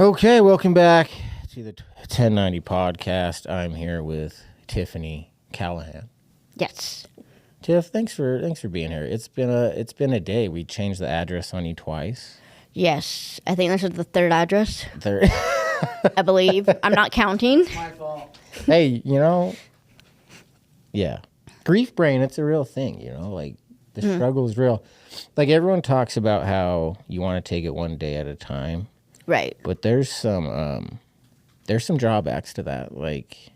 Okay, welcome back to the 1090 podcast. I'm here with Tiffany Callahan. Yes. Tiff, thanks for being here. It's been a day. We changed the address on you twice. Yes. I think this is the third address, Third. I believe. I'm not counting. My fault. Hey, yeah, grief brain. It's a real thing. Like the struggle is real. Like everyone talks about how you want to take it one day at a time. Right. But there's some drawbacks to that, like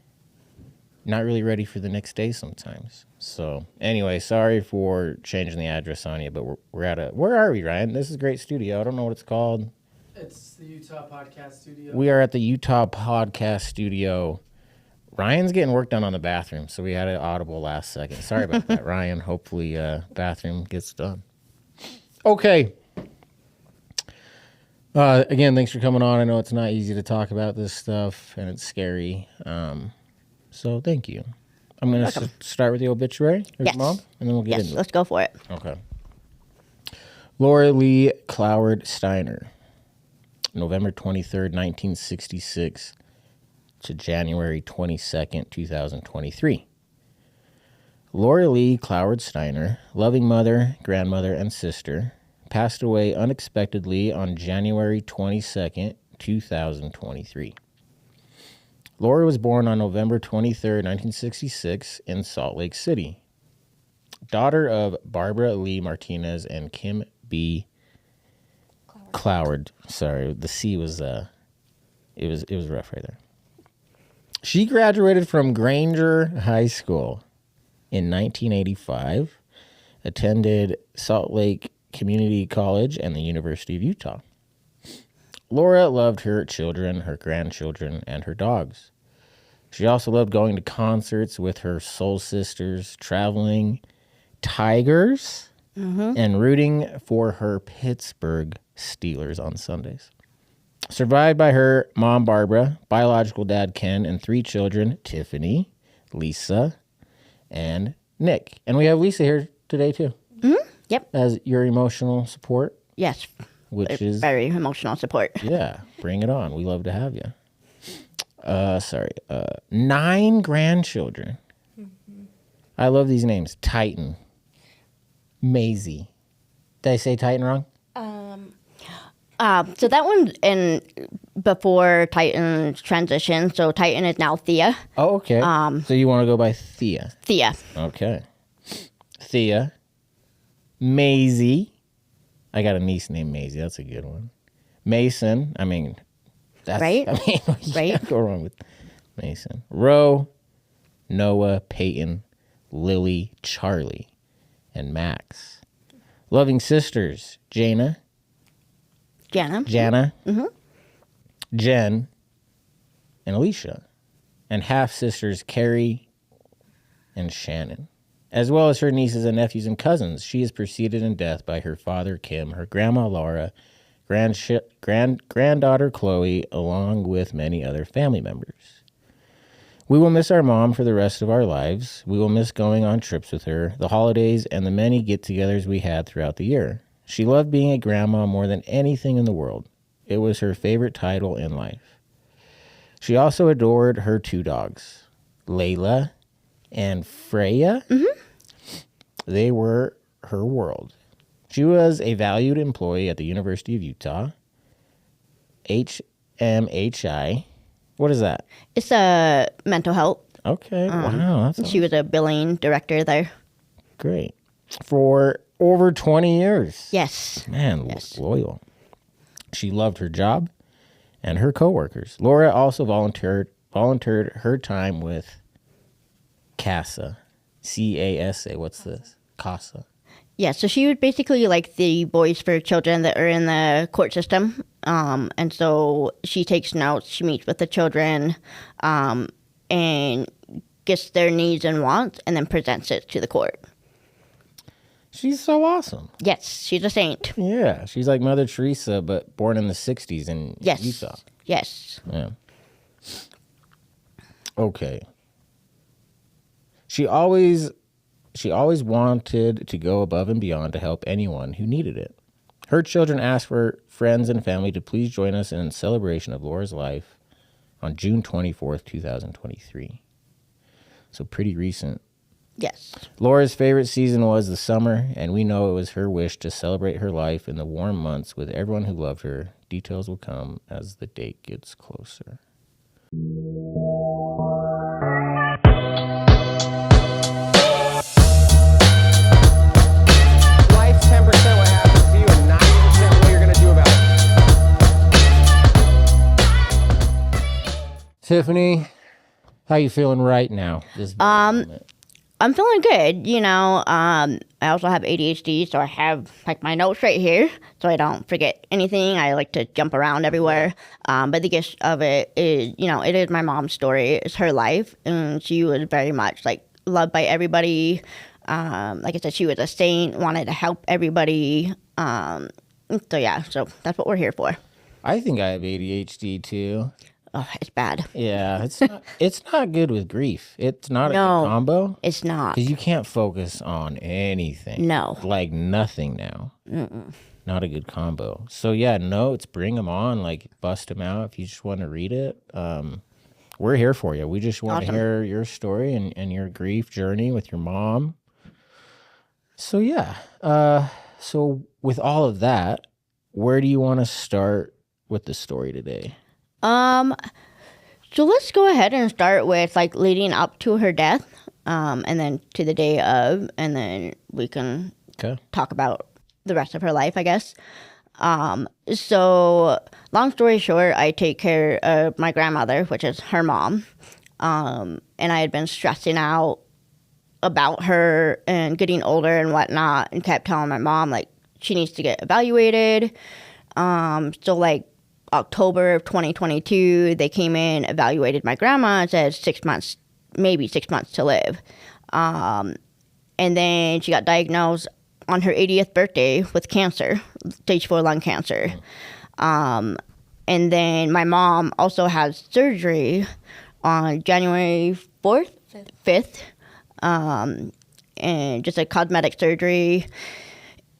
not really ready for the next day sometimes. So anyway, sorry for changing the address on you, but where are we, Ryan? This is a great studio. I don't know what it's called. It's the Utah Podcast Studio. We are at the Utah Podcast Studio. Ryan's getting work done on the bathroom, so we had an audible last second. Sorry about that, Ryan. Hopefully bathroom gets done. Okay. Again, thanks for coming on. I know it's not easy to talk about this stuff, and it's scary. So thank you. I'm going to start with the obituary. Yes. Mom, and then we'll get into it. Let's go for it. Okay. Laura Lee Cloud Steiner, November 23rd, 1966 to January 22nd, 2023. Laura Lee Cloud Steiner, loving mother, grandmother, and sister, passed away unexpectedly on January 22nd, 2023. Laura was born on November 23rd, 1966 in Salt Lake City. Daughter of Barbara Lee Martinez and Kim B. Cloward. Sorry, the C was it was rough right there. She graduated from Granger High School in 1985, attended Salt Lake Community College and the University of Utah. Laura loved her children, her grandchildren, and her dogs. She also loved going to concerts with her soul sisters, traveling Tigers, and rooting for her Pittsburgh Steelers on Sundays. Survived by her mom, Barbara, biological dad, Ken, and 3 children, Tiffany, Lisa, and Nick. And we have Lisa here today, too. Mm-hmm. Yep. As your emotional support. Yes. Which is very emotional support. Yeah, bring it on. We love to have you. 9 grandchildren. I love these names. Titan. Maisie. Did I say Titan wrong? So that one before Titan's transition. So Titan is now Thea. Oh, okay. So you want to go by Thea? Thea. Okay. Thea. Maisie. I got a niece named Maisie. That's a good one. Mason. I mean, that's right. You can't go wrong with Mason. Ro, Noah, Peyton, Lily, Charlie, and Max. Loving sisters: Jana, Mm-hmm. Jen, and Alicia, and half sisters Carrie and Shannon, as well as her nieces and nephews and cousins. She is preceded in death by her father, Kim, her grandma, Laura, granddaughter, Chloe, along with many other family members. We will miss our mom for the rest of our lives. We will miss going on trips with her, the holidays, and the many get-togethers we had throughout the year. She loved being a grandma more than anything in the world. It was her favorite title in life. She also adored her 2 dogs, Layla and Freya. Mm-hmm. They were her world. She was a valued employee at the University of Utah. HMHI. What is that? It's a mental health. Okay. Wow. She was a billing director there. Great. For over 20 years. Yes. Man, yes. Loyal. She loved her job and her coworkers. Laura also volunteered her time with CASA. CASA. What's this? CASA. Yeah, so she was basically like the voice for children that are in the court system. And so she takes notes, she meets with the children, and gets their needs and wants, and then presents it to the court. She's so awesome. Yes, she's a saint. Yeah, she's like Mother Teresa, but born in the 60s in Utah. Yes. Yeah. Okay. She always wanted to go above and beyond to help anyone who needed it. Her children asked for friends and family to please join us in celebration of Laura's life on June 24th, 2023. So pretty recent. Yes. Laura's favorite season was the summer, and we know it was her wish to celebrate her life in the warm months with everyone who loved her. Details will come as the date gets closer. Life's 10% what happens to you and 90% what you're going to do about it. Tiffany, how you feeling right now? This moment? I'm feeling good, I also have ADHD, so I have like my notes right here so I don't forget anything. I like to jump around everywhere. But the gist of it is, it is my mom's story. It's her life, and she was very much like loved by everybody. Like I said, she was a saint, wanted to help everybody. So that's what we're here for. I think I have ADHD too. Oh, it's bad. Yeah, it's not good with grief. It's not a good No, combo. It's not. Because you can't focus on anything. No. Like nothing now. Not a good combo. So yeah, notes, bring them on. Like bust them out if you just want to read it. We're here for you. We just want to hear your story and your grief journey with your mom. So yeah. So with all of that, where do you want to start with the story today? So let's go ahead and start with like leading up to her death, and then to the day of, and then we can talk about the rest of her life, I guess. So long story short, I take care of my grandmother, which is her mom. And I had been stressing out about her and getting older and whatnot, and kept telling my mom like she needs to get evaluated. So like October of 2022, they came in, evaluated my grandma, and said 6 months, maybe 6 months to live. And then she got diagnosed on her 80th birthday with cancer, stage 4 lung cancer. And then my mom also had surgery on January 5th, and just a cosmetic surgery.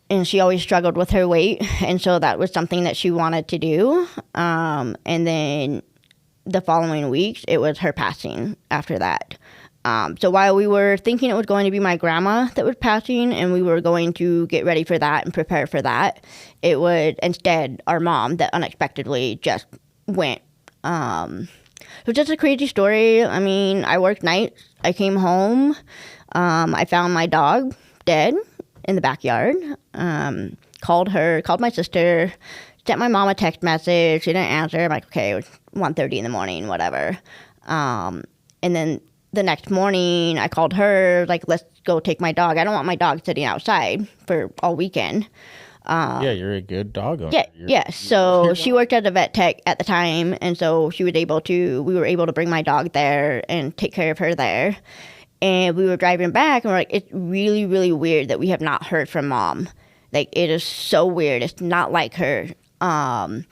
And she always struggled with her weight, and so that was something that she wanted to do. And then the following weeks, it was her passing after that. So while we were thinking it was going to be my grandma that was passing, and we were going to get ready for that and prepare for that, it was instead our mom that unexpectedly just went. It was just a crazy story. I mean, I worked nights. I came home. I found my dog dead in the backyard. Called my sister, sent my mom a text message. She didn't answer. I'm like, okay, it was 1:30 in the morning, whatever. And then the next morning, I called her, like, let's go take my dog. I don't want my dog sitting outside for all weekend. Yeah, you're a good dog owner. Yeah. So she worked at a vet tech at the time, and so we were able to bring my dog there and take care of her there. And we were driving back, and we're like, it's really, really weird that we have not heard from Mom. Like, it is so weird. It's not like her. So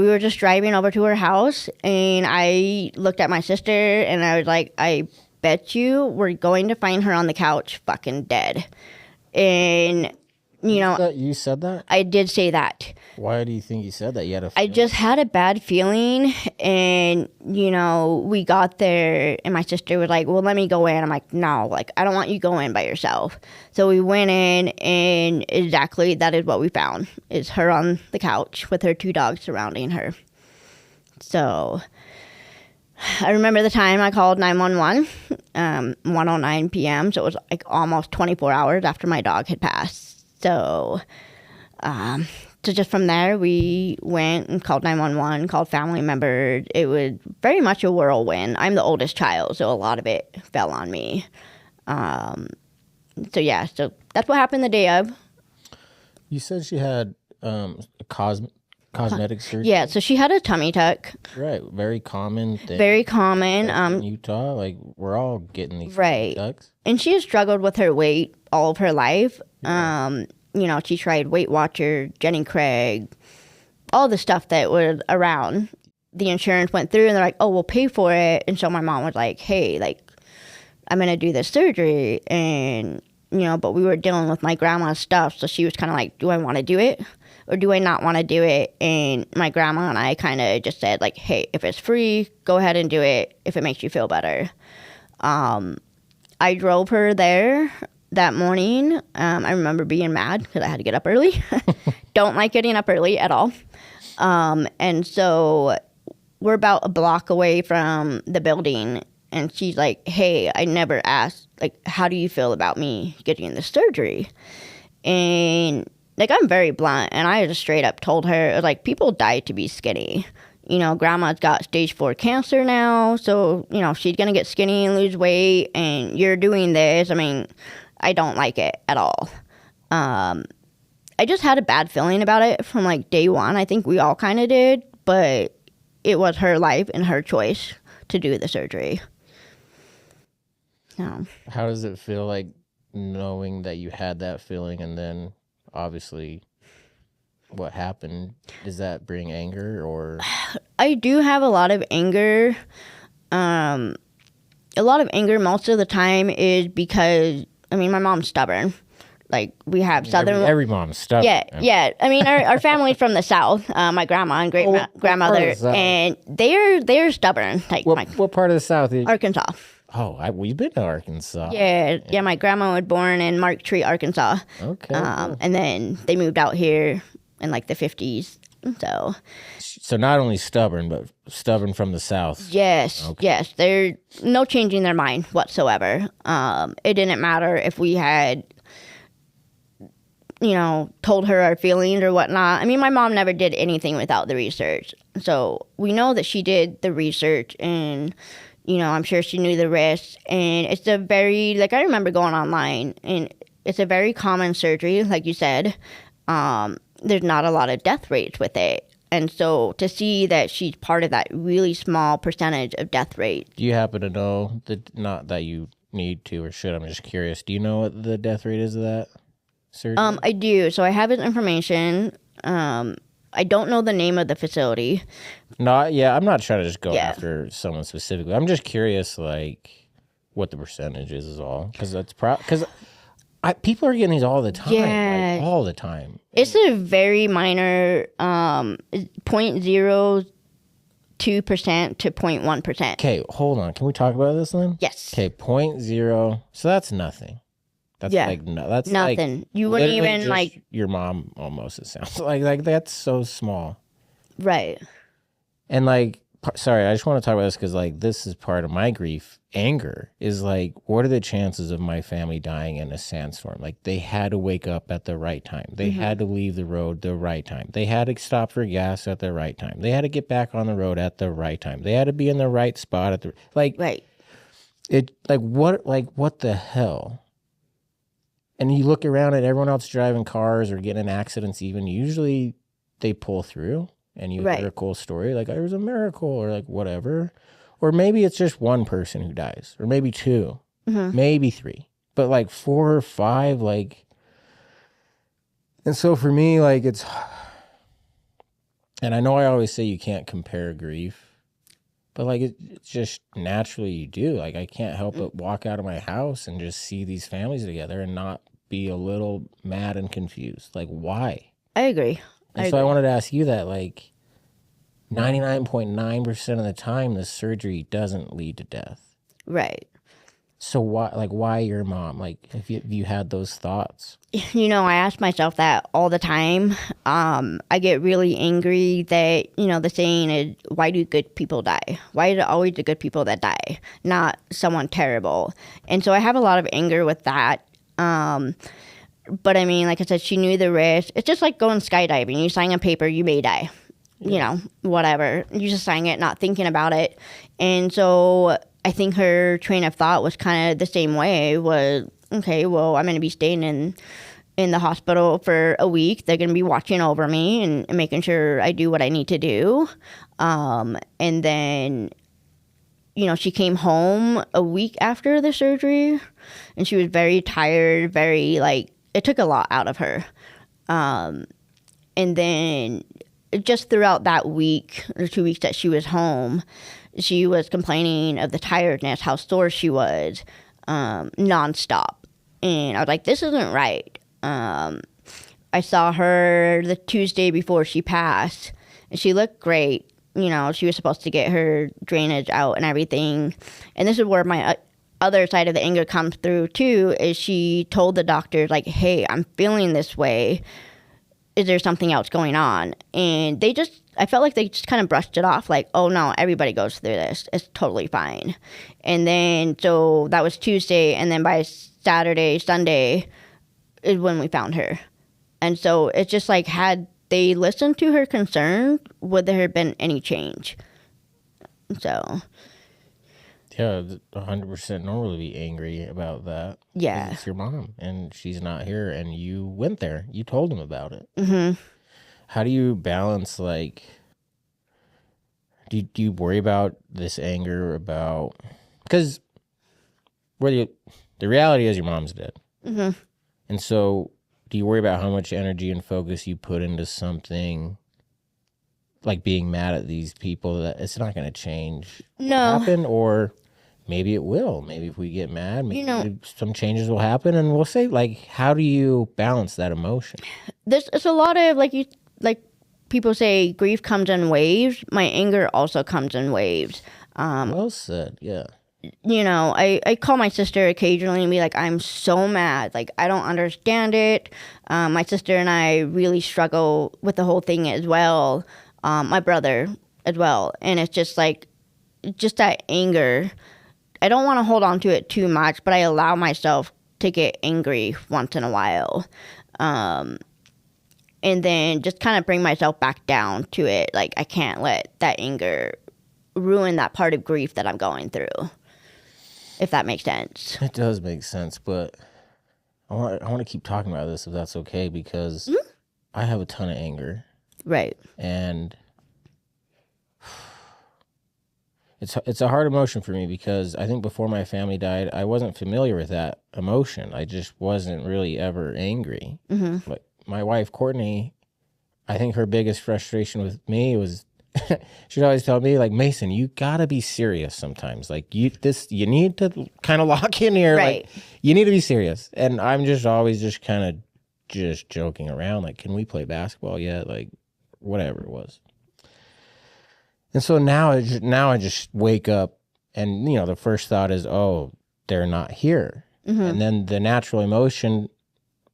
we were just driving over to her house, and I looked at my sister, and I was like, I bet you we're going to find her on the couch fucking dead. And, You said that? I did say that. Why do you think you said that? You had a I just had a bad feeling, and, we got there, and my sister was like, well, let me go in. I'm like, no, like, I don't want you to go in by yourself. So we went in, and exactly that is what we found, is her on the couch with her 2 dogs surrounding her. So I remember the time I called 911, 1:09 p.m., so it was like almost 24 hours after my dog had passed. So just from there, we went and called 911, called family members. It was very much a whirlwind. I'm the oldest child, so a lot of it fell on me. So that's what happened the day of. You said she had a cosmetic surgery? Yeah, so she had a tummy tuck. Right, very common thing. Very common. In Utah, like, we're all getting these right. tucks. And she has struggled with her weight all of her life. Yeah. She tried Weight Watcher, Jenny Craig, all the stuff that was around. The insurance went through, and they're like, oh, we'll pay for it. And so my mom was like, hey, like, I'm going to do this surgery. And, but we were dealing with my grandma's stuff, so she was kind of like, do I want to do it? or do I not want to do it? And my grandma and I kind of just said, like, hey, if it's free, go ahead and do it if it makes you feel better. I drove her there that morning. I remember being mad because I had to get up early. Don't like getting up early at all. And so we're about a block away from the building, and she's like, hey, I never asked, like, how do you feel about me getting the surgery? And, like, I'm very blunt, and I just straight up told her, like, people die to be skinny. You know, grandma's got stage 4 cancer now, so, you know, she's going to get skinny and lose weight, and you're doing this. I mean, I don't like it at all. I just had a bad feeling about it from, like, day one. I think we all kind of did, but it was her life and her choice to do the surgery. No. How does it feel, like, knowing that you had that feeling and then obviously what happened? Does that bring anger or? I do have a lot of anger. A lot of anger most of the time is because, I mean, my mom's stubborn. Like, we have Southern... Every mom's stubborn. Yeah. I mean, our family's from the South. My grandma and grandmother, and they're stubborn. Like, what part of the South? Arkansas. Oh, we've been to Arkansas. Yeah. My grandma was born in Mark Tree, Arkansas. Okay. Cool. And then they moved out here in, like, the 50s. So not only stubborn, but stubborn from the South. Yes, okay. Yes. They're no changing their mind whatsoever. It didn't matter if we had, you know, told her our feelings or whatnot. I mean, my mom never did anything without the research. So we know that she did the research, and, you know, I'm sure she knew the risks. And it's a very, like, I remember going online, and it's a very common surgery, like you said. There's not a lot of death rates with it. And so to see that she's part of that really small percentage of death rate. Do you happen to know, not that you need to or should, I'm just curious, do you know what the death rate is of that surgery? I do. So I have his information. I don't know the name of the facility. I'm not trying to just go after someone specifically. I'm just curious, like, what the percentage is all. Because that's because people are getting these all the time. Yeah. Like, all the time. It's a very minor 0.02% to 0.1%. Okay, hold on. Can we talk about this then? Yes. Okay, 0.0. So that's nothing. That's that's nothing. Like, you wouldn't even just like your mom almost, it sounds like that's so small. Right. And like, sorry, I just want to talk about this because, like, this is part of my grief. Anger is like, what are the chances of my family dying in a sandstorm? Like, they had to wake up at the right time. They had to leave the road the right time. They had to stop for gas at the right time. They had to get back on the road at the right time. They had to be in the right spot at the right. What the hell? And you look around at everyone else driving cars or getting in accidents. Even usually, they pull through. And you hear a cool story, like, there was a miracle, or like whatever. Or maybe it's just one person who dies, or maybe two, maybe three. But like 4 or 5, like, and so for me, like, it's, and I know I always say you can't compare grief, but like, it's just naturally you do. Like, I can't help but walk out of my house and just see these families together and not be a little mad and confused. Like, why? I agree. And so I wanted to ask you that, like, 99.9% of the time, the surgery doesn't lead to death. Right. So why your mom? Like, if you had those thoughts? You know, I ask myself that all the time. I get really angry that, you know, the saying is, why do good people die? Why is it always the good people that die, not someone terrible? And so I have a lot of anger with that. But I mean, like I said, she knew the risk. It's just like going skydiving. You sign a paper, you may die. You know, whatever. You just sign it, not thinking about it. And so I think her train of thought was kind of the same way. Was, okay, well, I'm going to be staying in the hospital for a week. They're going to be watching over me and making sure I do what I need to do. And then, you know, she came home a week after the surgery, and she was very tired, very, like, it took a lot out of her. And then just throughout that week or 2 weeks that she was home, she was complaining of the tiredness, how sore she was, nonstop. And I was like, this isn't right. I I saw her the Tuesday before she passed, and she looked great. You know, she was supposed to get her drainage out and everything. And this is where my other side of the anger comes through too, is she told the doctors, like, hey, I'm feeling this way. Is there something else going on? And I felt like they just kind of brushed it off, like, oh no, everybody goes through this. It's totally fine. And then, so that was Tuesday, and then by Saturday, Sunday is when we found her. And so it's just like, had they listened to her concerns, would there have been any change? So. Yeah, 100% normal to be angry about that. Yeah. It's your mom, and she's not here, and you went there. You told them about it. Mm-hmm. How do you balance, like, do you worry about this anger about, because the reality is your mom's dead. Mm-hmm. And so do you worry about how much energy and focus you put into something like being mad at these people that it's not going to change happen, or maybe it will. Maybe if we get mad, maybe some changes will happen, and we'll say, like, how do you balance that emotion? It's a lot of, like people say, grief comes in waves. My anger also comes in waves. Well said, yeah. You know, I call my sister occasionally and be like, I'm so mad. Like, I don't understand it. My sister and I really struggle with the whole thing as well. My brother as well. And it's just like, just that anger. I don't want to hold on to it too much, but I allow myself to get angry once in a while. And then just kind of bring myself back down to it. Like, I can't let that anger ruin that part of grief that I'm going through, if that makes sense. It does make sense, but I want to keep talking about this, if that's okay, because I have a ton of anger. Right. And it's a hard emotion for me, because I think before my family died, I wasn't familiar with that emotion. I just wasn't really ever angry. Mm-hmm. Like, my wife, Courtney, I think her biggest frustration with me was she'd always tell me, like, Mason, you gotta be serious sometimes. Like, you need to kind of lock in here. Right. Like, you need to be serious. And I'm just always just kind of just joking around. Like, can we play basketball yet? Like, whatever it was. And so now I just wake up, and, you know, the first thought is, oh, they're not here. Mm-hmm. And then the natural emotion,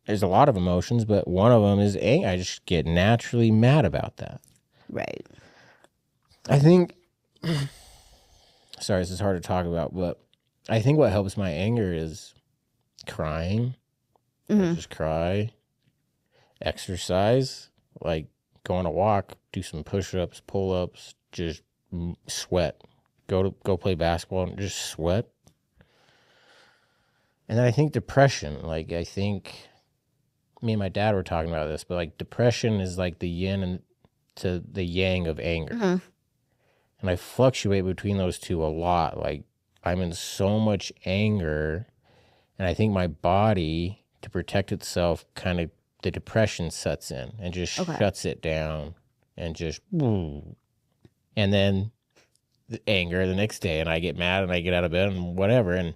there's a lot of emotions, but one of them is anger. I just get naturally mad about that. Right. I think, sorry, this is hard to talk about, but I think what helps my anger is crying. Mm-hmm. Just cry, exercise, like go on a walk, do some push-ups, pull-ups, just sweat. Go play basketball and just sweat. And then I think depression, like, I think me and my dad were talking about this, but like depression is like the yin and to the yang of anger. Mm-hmm. And I fluctuate between those two a lot. Like, I'm in so much anger, and I think my body, to protect itself, kind of, the depression sets in and just shuts it down, and just, and then the anger the next day, and I get mad, and I get out of bed and whatever, and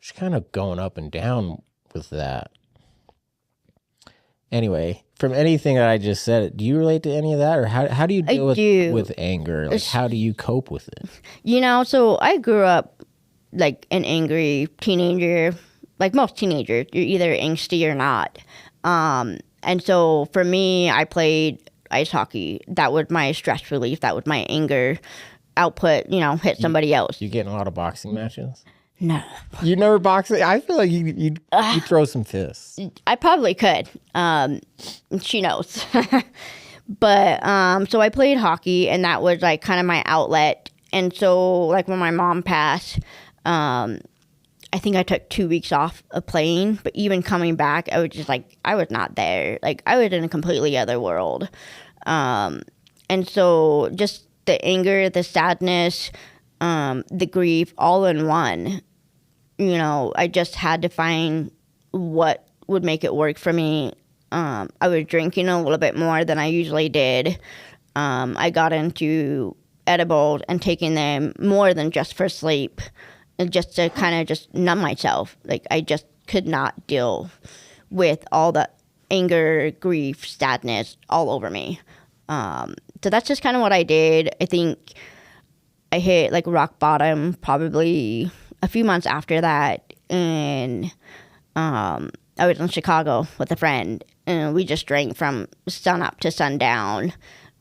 just kind of going up and down with that. Anyway, from anything that I just said, do you relate to any of that? Or how do you deal with anger? Like, how do you cope with it? You know, so I grew up like an angry teenager. Like most teenagers, you're either angsty or not. And so for me, I played ice hockey. That was my stress relief. That was my anger output, you know, hit somebody else. You get in a lot of boxing matches? No. You never box? I feel like you throw some fists. I probably could. She knows. But so I played hockey, and that was like kind of my outlet. And so like when my mom passed, I think I took 2 weeks off of playing, but even coming back, I was just like, I was not there. Like, I was in a completely other world. And so just the anger, the sadness, the grief, all in one. You know, I just had to find what would make it work for me. I was drinking a little bit more than I usually did. I got into edibles and taking them more than just for sleep, and just to kind of just numb myself. Like, I just could not deal with all the anger, grief, sadness all over me. So that's just kind of what I did. I think I hit like rock bottom probably a few months after that, and I was in Chicago with a friend, and we just drank from sun up to sundown.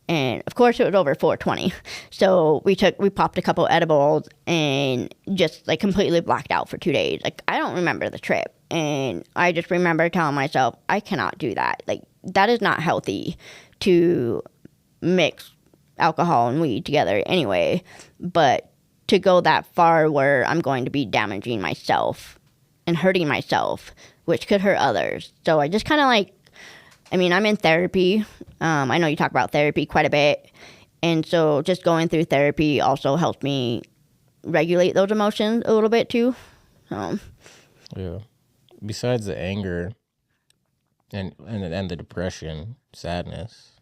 And of course, it was over 420. So we popped a couple edibles and just like completely blacked out for 2 days. Like, I don't remember the trip. And I just remember telling myself, I cannot do that. Like, that is not healthy to mix alcohol and weed together anyway. But to go that far where I'm going to be damaging myself and hurting myself, which could hurt others. So I just kind of like, I'm in therapy. I know you talk about therapy quite a bit. And so just going through therapy also helps me regulate those emotions a little bit too. Yeah. Besides the anger and the depression, sadness,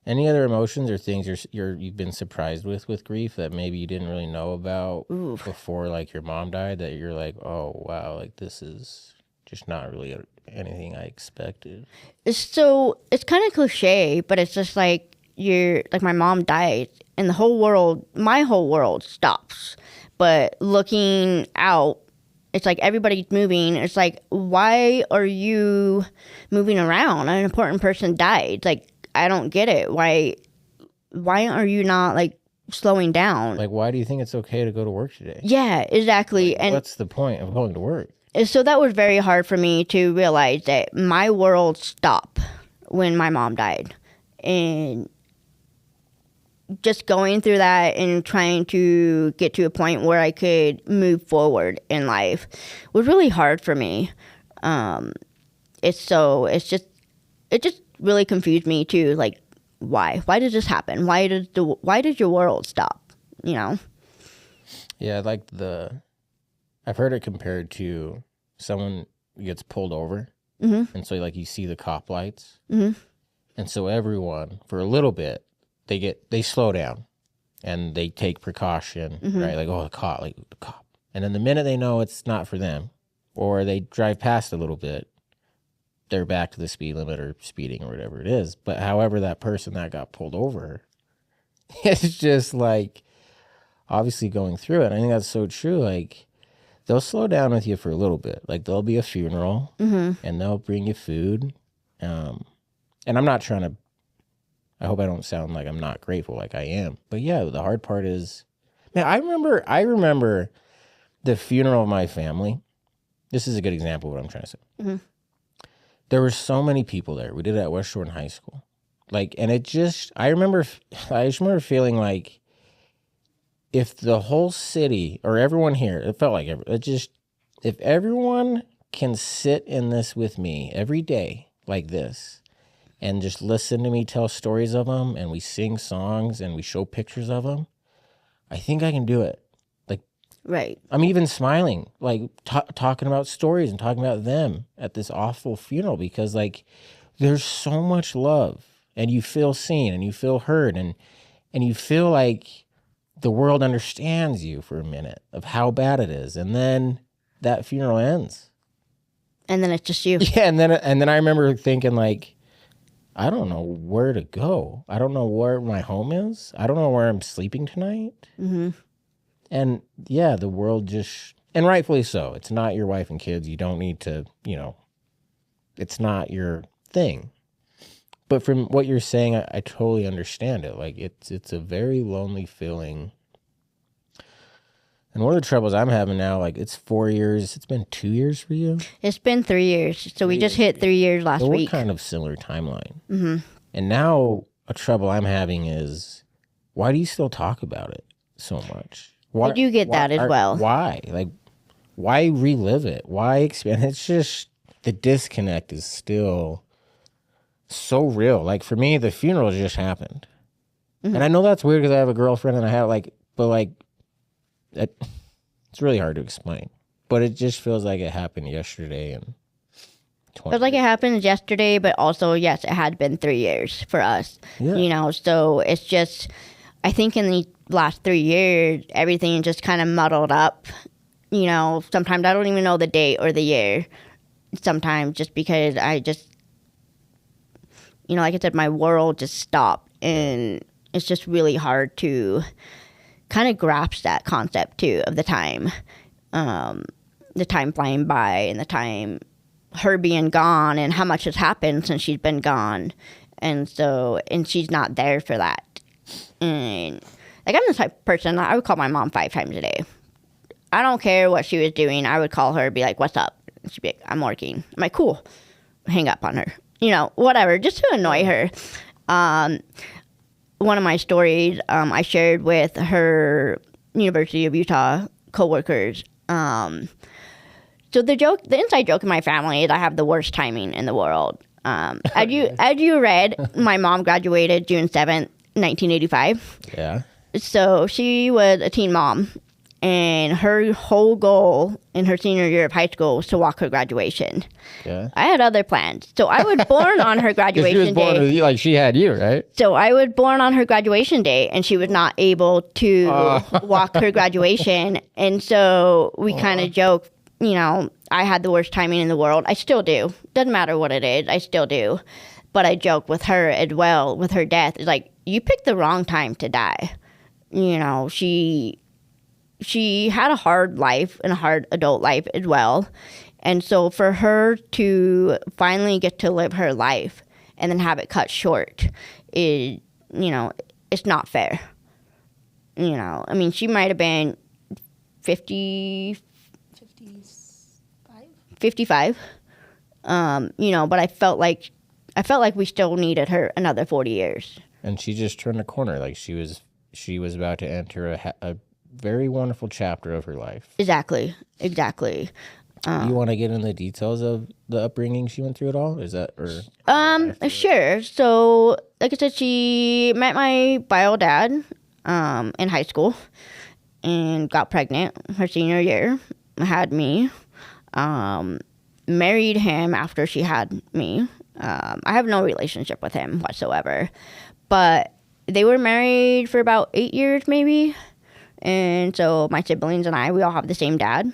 any other emotions or things you've been surprised with grief that maybe you didn't really know about before, like your mom died, that you're like, oh, wow, like this is just not really anything I expected? So it's kind of cliche, but it's just like my mom died and my whole world stops. But looking out, it's like everybody's moving. It's like, why are you moving around? An important person died. It's like, I don't get it. Why are you not like slowing down? Like, why do you think it's okay to go to work today? Yeah, exactly. Like, and what's the point of going to work? So that was very hard for me to realize that my world stopped when my mom died. And just going through that and trying to get to a point where I could move forward in life was really hard for me. It just really confused me too. Like, why did this happen? Why did your world stop? Yeah, I've heard it compared to someone gets pulled over, and so like you see the cop lights, and so everyone for a little bit they slow down and they take precaution, right? Like, oh, the cop, and then the minute they know it's not for them, or they drive past a little bit, they're back to the speed limit or speeding or whatever it is. But however, that person that got pulled over is just like obviously going through it. I think that's so true. Like, they'll slow down with you for a little bit. Like, there'll be a funeral and they'll bring you food. And I'm not trying to, I hope I don't sound like I'm not grateful, like I am. But yeah, the hard part is, man, I remember the funeral of my family. This is a good example of what I'm trying to say. There were so many people there. We did it at West Jordan High School. Like, and I just remember feeling like if the whole city or everyone here, it felt like if everyone can sit in this with me every day like this and just listen to me tell stories of them, and we sing songs and we show pictures of them, I think I can do it. Right. I'm even smiling, like talking about stories and talking about them at this awful funeral, because like there's so much love and you feel seen and you feel heard and you feel like the world understands you for a minute of how bad it is. And then that funeral ends. And then it's just you. Yeah. And then I remember thinking like, I don't know where to go. I don't know where my home is. I don't know where I'm sleeping tonight. And yeah, the world just, and rightfully so. It's not your wife and kids. You don't need to, it's not your thing. But from what you're saying, I totally understand it. Like, it's a very lonely feeling. And one of the troubles I'm having now, like, it's 4 years. It's been 2 years for you? It's been 3 years. So we just hit 3 years last week. We're kind of similar timeline. And now a trouble I'm having is, why do you still talk about it so much? I do get that as well. Why? Like, why relive it? Why expand? It's just, the disconnect is still so real. Like, for me, the funeral just happened. And I know that's weird because I have a girlfriend and I have it's really hard to explain. But it just feels like it happened yesterday. And But like it happened yesterday, but also, yes, it had been 3 years for us. Yeah. So it's just, I think in the last 3 years, everything just kind of muddled up. Sometimes I don't even know the date or the year. Sometimes just because like I said, my world just stopped, and it's just really hard to kind of grasp that concept too of the time flying by, and the time her being gone, and how much has happened since she's been gone. And she's not there for that. And like, I'm the type of person, I would call my mom 5 times a day. I don't care what she was doing. I would call her, be like, what's up? And she'd be like, I'm working. I'm like, cool. Hang up on her. Whatever, just to annoy her. One of my stories I shared with her University of Utah coworkers. So the inside joke in my family is I have the worst timing in the world. As you read, my mom graduated June 7th, 1985. Yeah. So she was a teen mom, and her whole goal in her senior year of high school was to walk her graduation. Yeah. I had other plans. So I was born on her graduation she was born day. with you, like she had you, right? So I was born on her graduation day, and she was not able to walk her graduation. And so we kind of joke, I had the worst timing in the world. I still do. Doesn't matter what it is. I still do. But I joke with her as well, with her death. It's like, you picked the wrong time to die. She had a hard life and a hard adult life as well. And so for her to finally get to live her life and then have it cut short is, it's not fair. I mean, she might have been 55, but I felt like we still needed her another 40 years. And she just turned a corner. Like, she was about to enter a very wonderful chapter of her life. Exactly. You want to get into the details of the upbringing she went through at all? Is that Sure. So, like I said, she met my bio dad in high school and got pregnant her senior year. Had me. Married him after she had me. I have no relationship with him whatsoever, but they were married for about 8 years maybe. And so my siblings and we all have the same dad.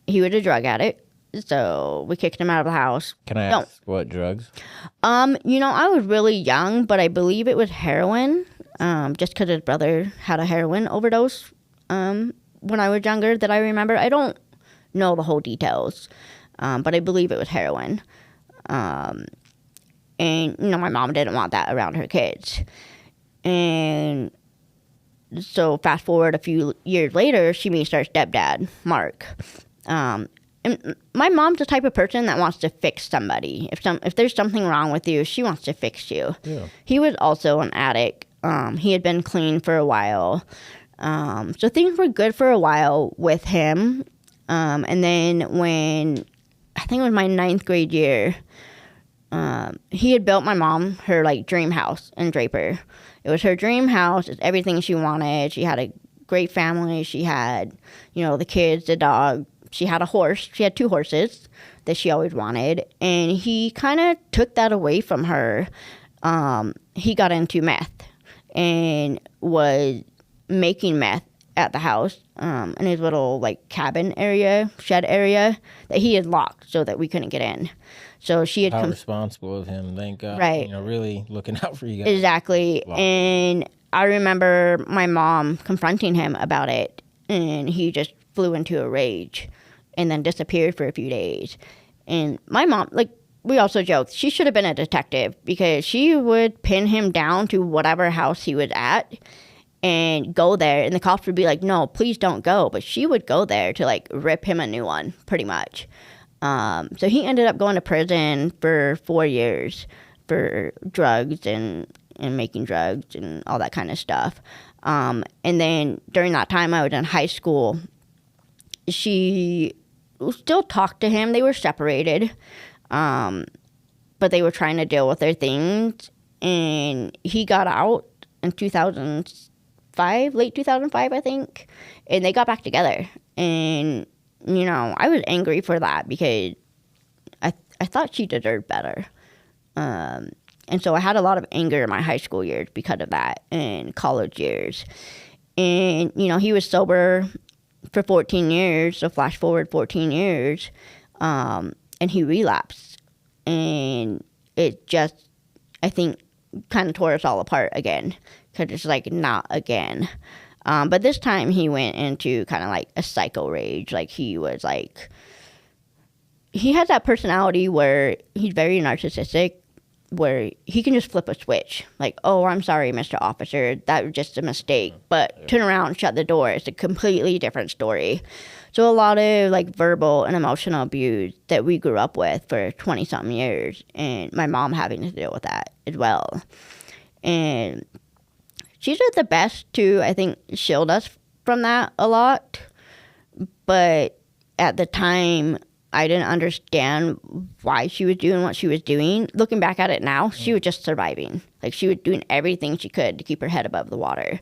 He was a drug addict, so we kicked him out of the house. Can I ask what drugs? I was really young, but I believe it was heroin, just because his brother had a heroin overdose when I was younger that I remember. I don't know the whole details, but I believe it was heroin. And, my mom didn't want that around her kids. And so fast forward a few years later, she meets her stepdad, Mark. And my mom's the type of person that wants to fix somebody. If there's something wrong with you, she wants to fix you. Yeah. He was also an addict. He had been clean for a while. So things were good for a while with him. And then when, I think it was my 9th grade year, he had built my mom her dream house in Draper. It was her dream house. It's everything she wanted. She had a great family. She had, the kids, the dog. She had a horse. She had 2 horses that she always wanted. And he kind of took that away from her. He got into meth and was making meth at the house in his little cabin area, shed area that he had locked so that we couldn't get in. So she had How responsible of him, thank God. Right. Really looking out for you guys. Exactly. Wow. And I remember my mom confronting him about it, and he just flew into a rage and then disappeared for a few days. And my mom, we also joked, she should have been a detective because she would pin him down to whatever house he was at and go there, and the cops would be like, no, please don't go. But she would go there to rip him a new one, pretty much. So he ended up going to prison for 4 years for drugs and making drugs and all that kind of stuff. And then during that time I was in high school, she still talked to him. They were separated, but they were trying to deal with their things. And he got out in 2005, late 2005, I think. And they got back together. And I was angry for that because I thought she deserved better. And so I had a lot of anger in my high school years because of that, and college years. And, he was sober for 14 years, so flash forward 14 years, and he relapsed. And it just, I think, kind of tore us all apart again, because it's like, not again. But this time he went into kind of like a psycho rage. Like, he was like, he has that personality where he's very narcissistic, where he can just flip a switch. Like, oh, I'm sorry, Mr. Officer, that was just a mistake. But turn around, shut the door. It's a completely different story. So a lot of like verbal and emotional abuse that we grew up with for 20-something years, and my mom having to deal with that as well. And she did the best to, I think, shield us from that a lot. But at the time, I didn't understand why she was doing what she was doing. Looking back at it now, she was just surviving. Like, she was doing everything she could to keep her head above the water.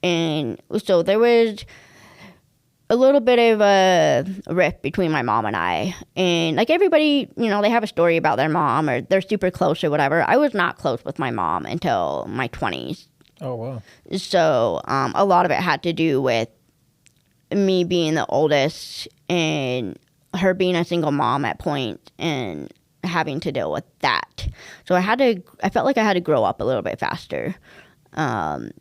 And so there was a little bit of a rift between my mom and I. And like, everybody, they have a story about their mom, or they're super close or whatever. I was not close with my mom until my 20s. Oh, wow. So a lot of it had to do with me being the oldest and her being a single mom at point and having to deal with that. So I felt like I had to grow up a little bit faster. And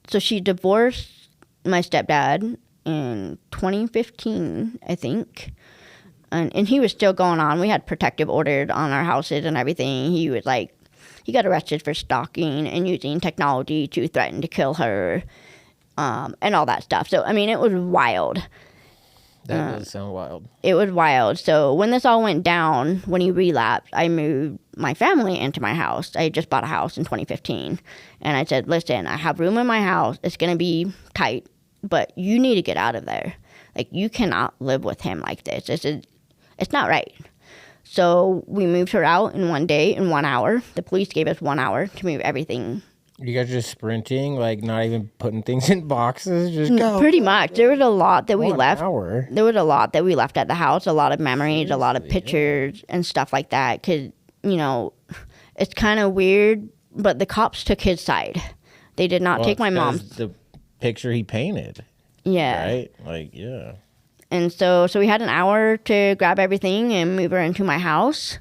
so she divorced my stepdad in 2015, I think. And he was still going on. We had protective orders on our houses and everything. He was like, he got arrested for stalking and using technology to threaten to kill her, and all that stuff. So, I mean, it was wild. That does sound wild. It was wild. So when this all went down, when he relapsed, I moved my family into my house. I just bought a house in 2015. And I said, listen, I have room in my house. It's going to be tight, but you need to get out of there. Like, you cannot live with him like this. It's not right. So we moved her out in one day, in 1 hour. The police gave us 1 hour to move everything. You guys just sprinting, like not even putting things in boxes, just go. Pretty much. There was a lot that we 1 left. hour. There was a lot that we left at the house, a lot of memories, a lot of pictures and stuff like that. Because, it's kind of weird, but the cops took his side. They did not take my mom's. The picture he painted. Yeah. Right? Like, yeah. And so we had an hour to grab everything and move her into my house.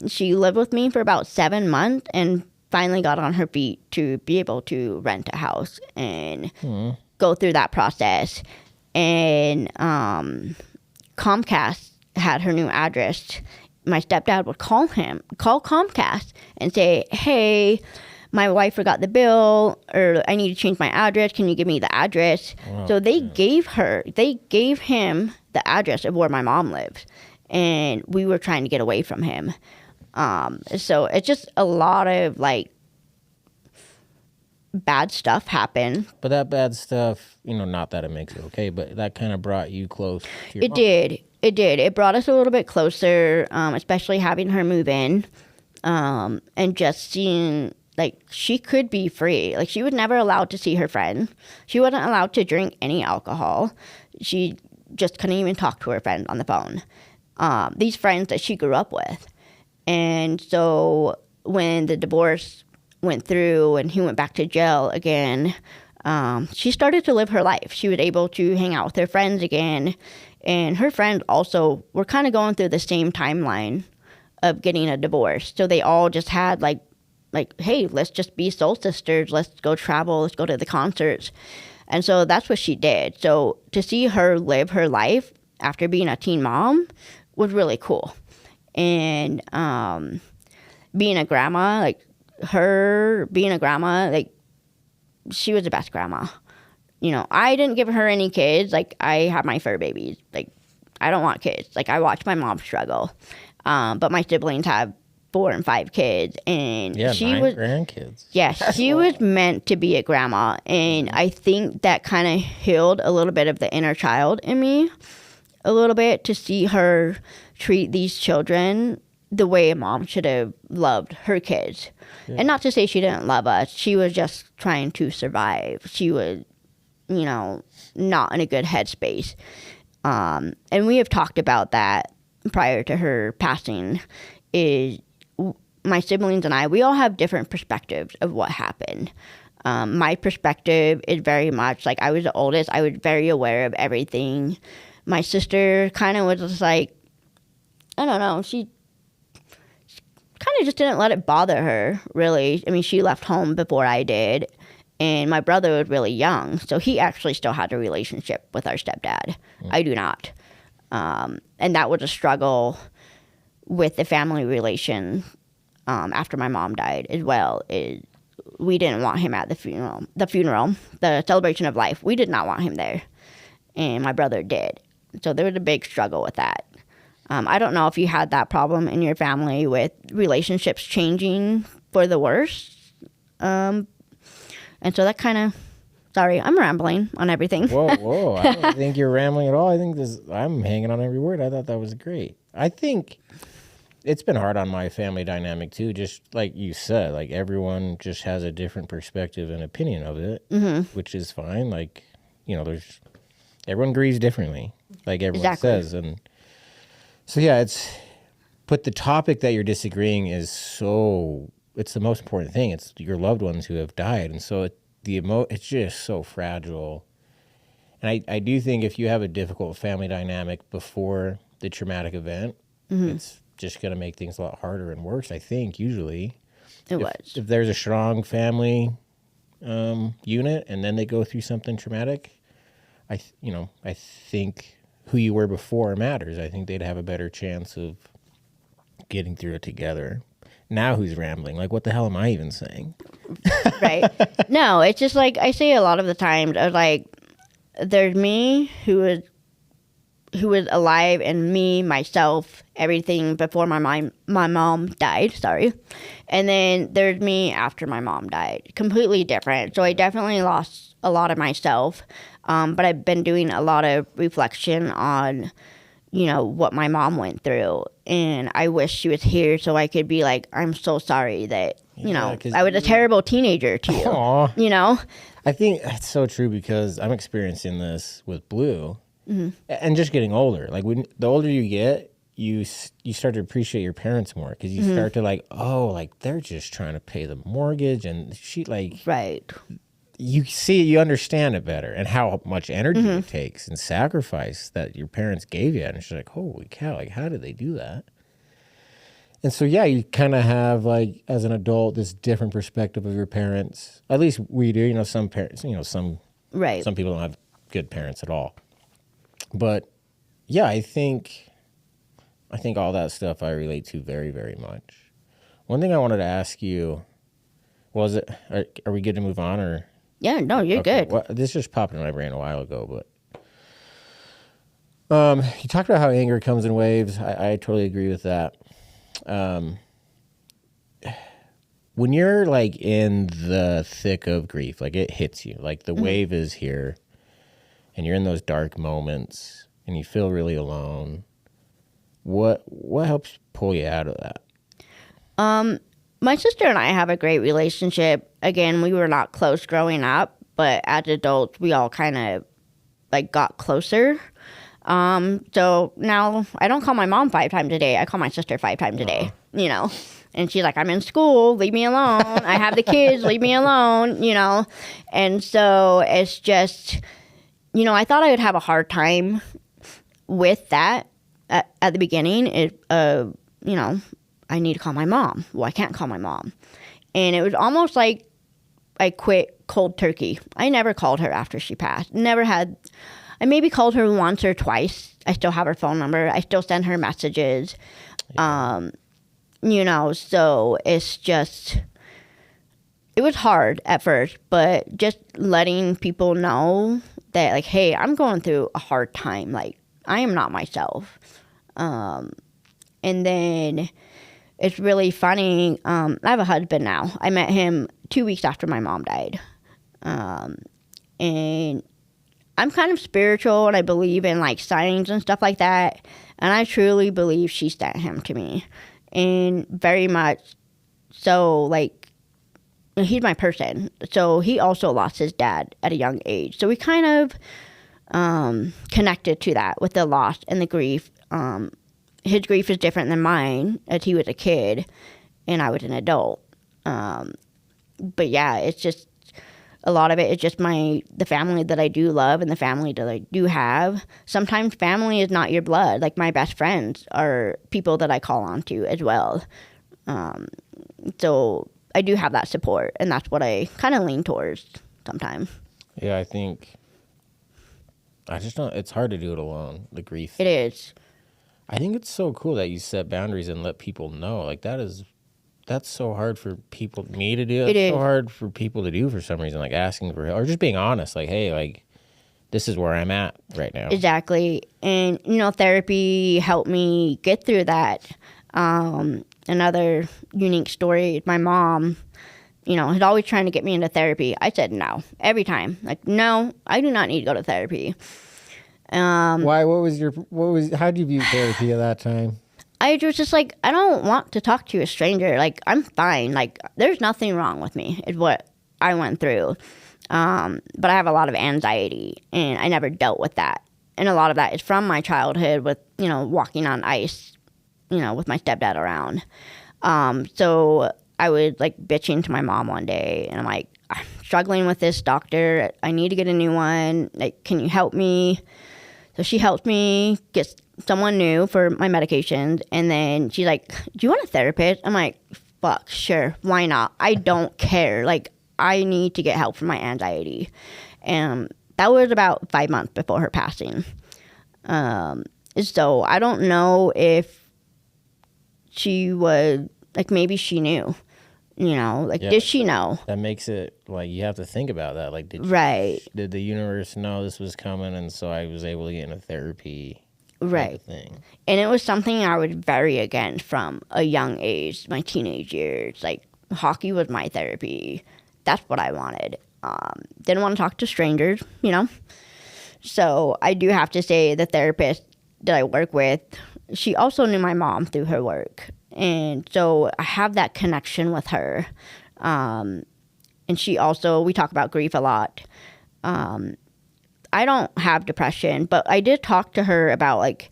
She lived with me for about 7 months and finally got on her feet to be able to rent a house and go through that process. And Comcast had her new address. My stepdad would call Comcast and say, hey, my wife forgot the bill, or I need to change my address. Can you give me the address? Wow, so they gave him the address of where my mom lives. And we were trying to get away from him. So it's just a lot of like bad stuff happened. But that bad stuff, not that it makes it okay, but that kind of brought you close to your It mom. did. It did. It brought us a little bit closer, especially having her move in, and just seeing like she could be free. Like, she was never allowed to see her friend. She wasn't allowed to drink any alcohol. She just couldn't even talk to her friend on the phone. These friends that she grew up with. And so when the divorce went through and he went back to jail again, she started to live her life. She was able to hang out with her friends again. And her friends also were kind of going through the same timeline of getting a divorce. So they all just had like, hey, let's just be soul sisters. Let's go travel. Let's go to the concerts. And so that's what she did. So to see her live her life after being a teen mom was really cool. And being a grandma, like she was the best grandma. I didn't give her any kids. Like, I have my fur babies. Like, I don't want kids. Like, I watch my mom struggle. But my siblings have 4 and 5 kids, and she 9 was grandkids. Yeah, she was meant to be a grandma, and I think that kind of healed a little bit of the inner child in me, a little bit, to see her treat these children the way a mom should have loved her kids. Yeah. And not to say she didn't love us, she was just trying to survive. She was, not in a good headspace. And we have talked about that prior to her passing. Is my siblings and I, we all have different perspectives of what happened. My perspective is very much like, I was the oldest. I was very aware of everything. My sister kind of was just like, I don't know. kind of just didn't let it bother her, really. I mean, she left home before I did, and my brother was really young, so he actually still had a relationship with our stepdad. I do not. And that was a struggle with the family relation after my mom died as well. We didn't want him at the funeral, the celebration of life. We did not want him there, and my brother did. So there was a big struggle with that. I don't know if you had that problem in your family with relationships changing for the worse. And so that kind of, sorry, I'm rambling on everything. Whoa. I don't think you're rambling at all. I think I'm hanging on every word. I thought that was great. I think it's been hard on my family dynamic too. Just like you said, like everyone just has a different perspective and opinion of it, which is fine. Like, everyone grieves differently, like everyone says. And so, yeah, but the topic that you're disagreeing is it's the most important thing. It's your loved ones who have died. And so it's just so fragile. And I do think if you have a difficult family dynamic before the traumatic event, it's just going to make things a lot harder and worse, I think, usually. If there's a strong family unit and then they go through something traumatic, I think who you were before matters. I think they'd have a better chance of getting through it together. Now who's rambling? Like, what the hell am I even saying? Right. No, it's just like I say a lot of the times, I was like, there's me who was alive and me, myself, everything before my mom died, sorry. And then there's me after my mom died. Completely different. So I definitely lost a lot of myself. But I've been doing a lot of reflection on, what my mom went through. And I wish she was here so I could be like, I'm so sorry that, I was a terrible teenager to you. Aww. I think that's so true because I'm experiencing this with Blue and just getting older. Like the older you get, you start to appreciate your parents more because you start to they're just trying to pay the mortgage and she right. You understand it better and how much energy it takes and sacrifice that your parents gave you. And she's like, holy cow, like, how did they do that? And so, yeah, you kind of have, like, as an adult, this different perspective of your parents. At least we do. Some parents, some people don't have good parents at all. But, yeah, I think all that stuff I relate to very, very much. One thing I wanted to ask you was, are we good to move on or... Yeah, no, you're good. Well, this just popped in my brain a while ago, but you talked about how anger comes in waves. I totally agree with that. When you're like in the thick of grief, like it hits you, like the wave is here, and you're in those dark moments, and you feel really alone. What helps pull you out of that? My sister and I have a great relationship. Again, we were not close growing up, but as adults, we all kind of got closer. So now I don't call my mom 5 times a day. I call my sister 5 times a day, And she's like, I'm in school, leave me alone. I have the kids, leave me alone, And so it's just, I thought I would have a hard time with that at the beginning. I need to call my mom. Well, I can't call my mom. And it was almost like I quit cold turkey. I never called her after she passed. I maybe called her once or twice. I still have her phone number. I still send her messages. So it's just, it was hard at first, but just letting people know that hey, I'm going through a hard time. I am not myself. And then it's really funny. I have a husband now. I met him 2 weeks after my mom died. And I'm kind of spiritual and I believe in signs and stuff like that. And I truly believe she sent him to me. And very much so, he's my person. So he also lost his dad at a young age. So we kind of connected to that with the loss and the grief. His grief is different than mine, as he was a kid and I was an adult. But yeah, it's just a lot of it is just the family that I do love and the family that I do have. Sometimes family is not your blood. My best friends are people that I call on to as well. So I do have that support, and that's what I kind of lean towards sometimes. Yeah, I think I just don't. It's hard to do it alone. The grief. It is. I think it's so cool that you set boundaries and let people know. Like that's so hard for me to do. It It's so is. hard for people to do for some reason. Like asking for help or just being honest. Like, hey, like this is where I'm at right now. Exactly. And, therapy helped me get through that. Another unique story, my mom, is always trying to get me into therapy. I said no every time. Like, no, I do not need to go to therapy. Why? How did you view therapy at that time? I was just like, I don't want to talk to a stranger. Like, I'm fine. Like, there's nothing wrong with me, is what I went through. But I have a lot of anxiety, and I never dealt with that. And a lot of that is from my childhood with, walking on ice, with my stepdad around. So I would, like, bitching to my mom one day, and I'm like, I'm struggling with this doctor. I need to get a new one. Like, can you help me? So she helped me get someone new for my medications. And then she's like, do you want a therapist? I'm like, fuck, sure. Why not? I don't care. Like, I need to get help for my anxiety. And that was about 5 months before her passing. So I don't know if she would, like, maybe she knew, did she know? That makes it, like, you have to think about that. Like, did the universe know this was coming, and so I was able to get into therapy? Right. Thing. And it was something I was very against from a young age, my teenage years. Like, hockey was my therapy. That's what I wanted. Didn't want to talk to strangers, So I do have to say the therapist that I work with, she also knew my mom through her work. And so I have that connection with her. And she also, we talk about grief a lot. I don't have depression, but I did talk to her about, like,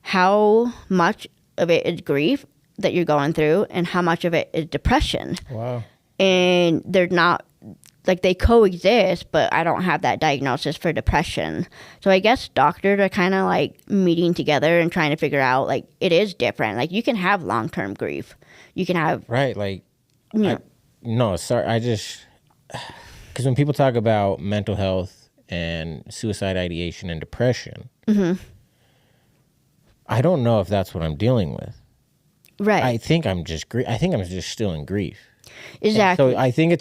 how much of it is grief that you're going through and how much of it is depression. Wow. And they're not, like, they coexist, but I don't have that diagnosis for depression. So I guess doctors are kind of, like, meeting together and trying to figure out, like, it is different. Like, you can have long-term grief. You can have... Right, like... because when people talk about mental health and suicide ideation and depression, I don't know if that's what I'm dealing with. Right. I think I'm just still in grief. Exactly. So I think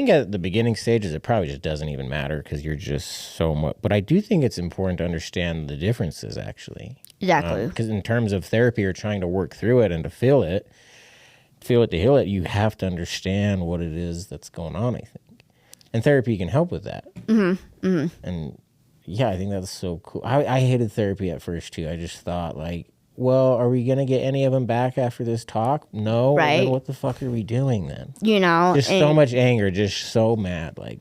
at the beginning stages, it probably just doesn't even matter because you're just so much. But I do think it's important to understand the differences, actually. Exactly. Because in terms of therapy or trying to work through it and to feel it to heal it, you have to understand what it is that's going on, I think. And therapy can help with that. And yeah, I think that's so cool. I hated therapy at first, too. I just thought, like, well, are we going to get any of them back after this talk? No. Right. Then what the fuck are we doing then? Just and so much anger, just so mad. Like,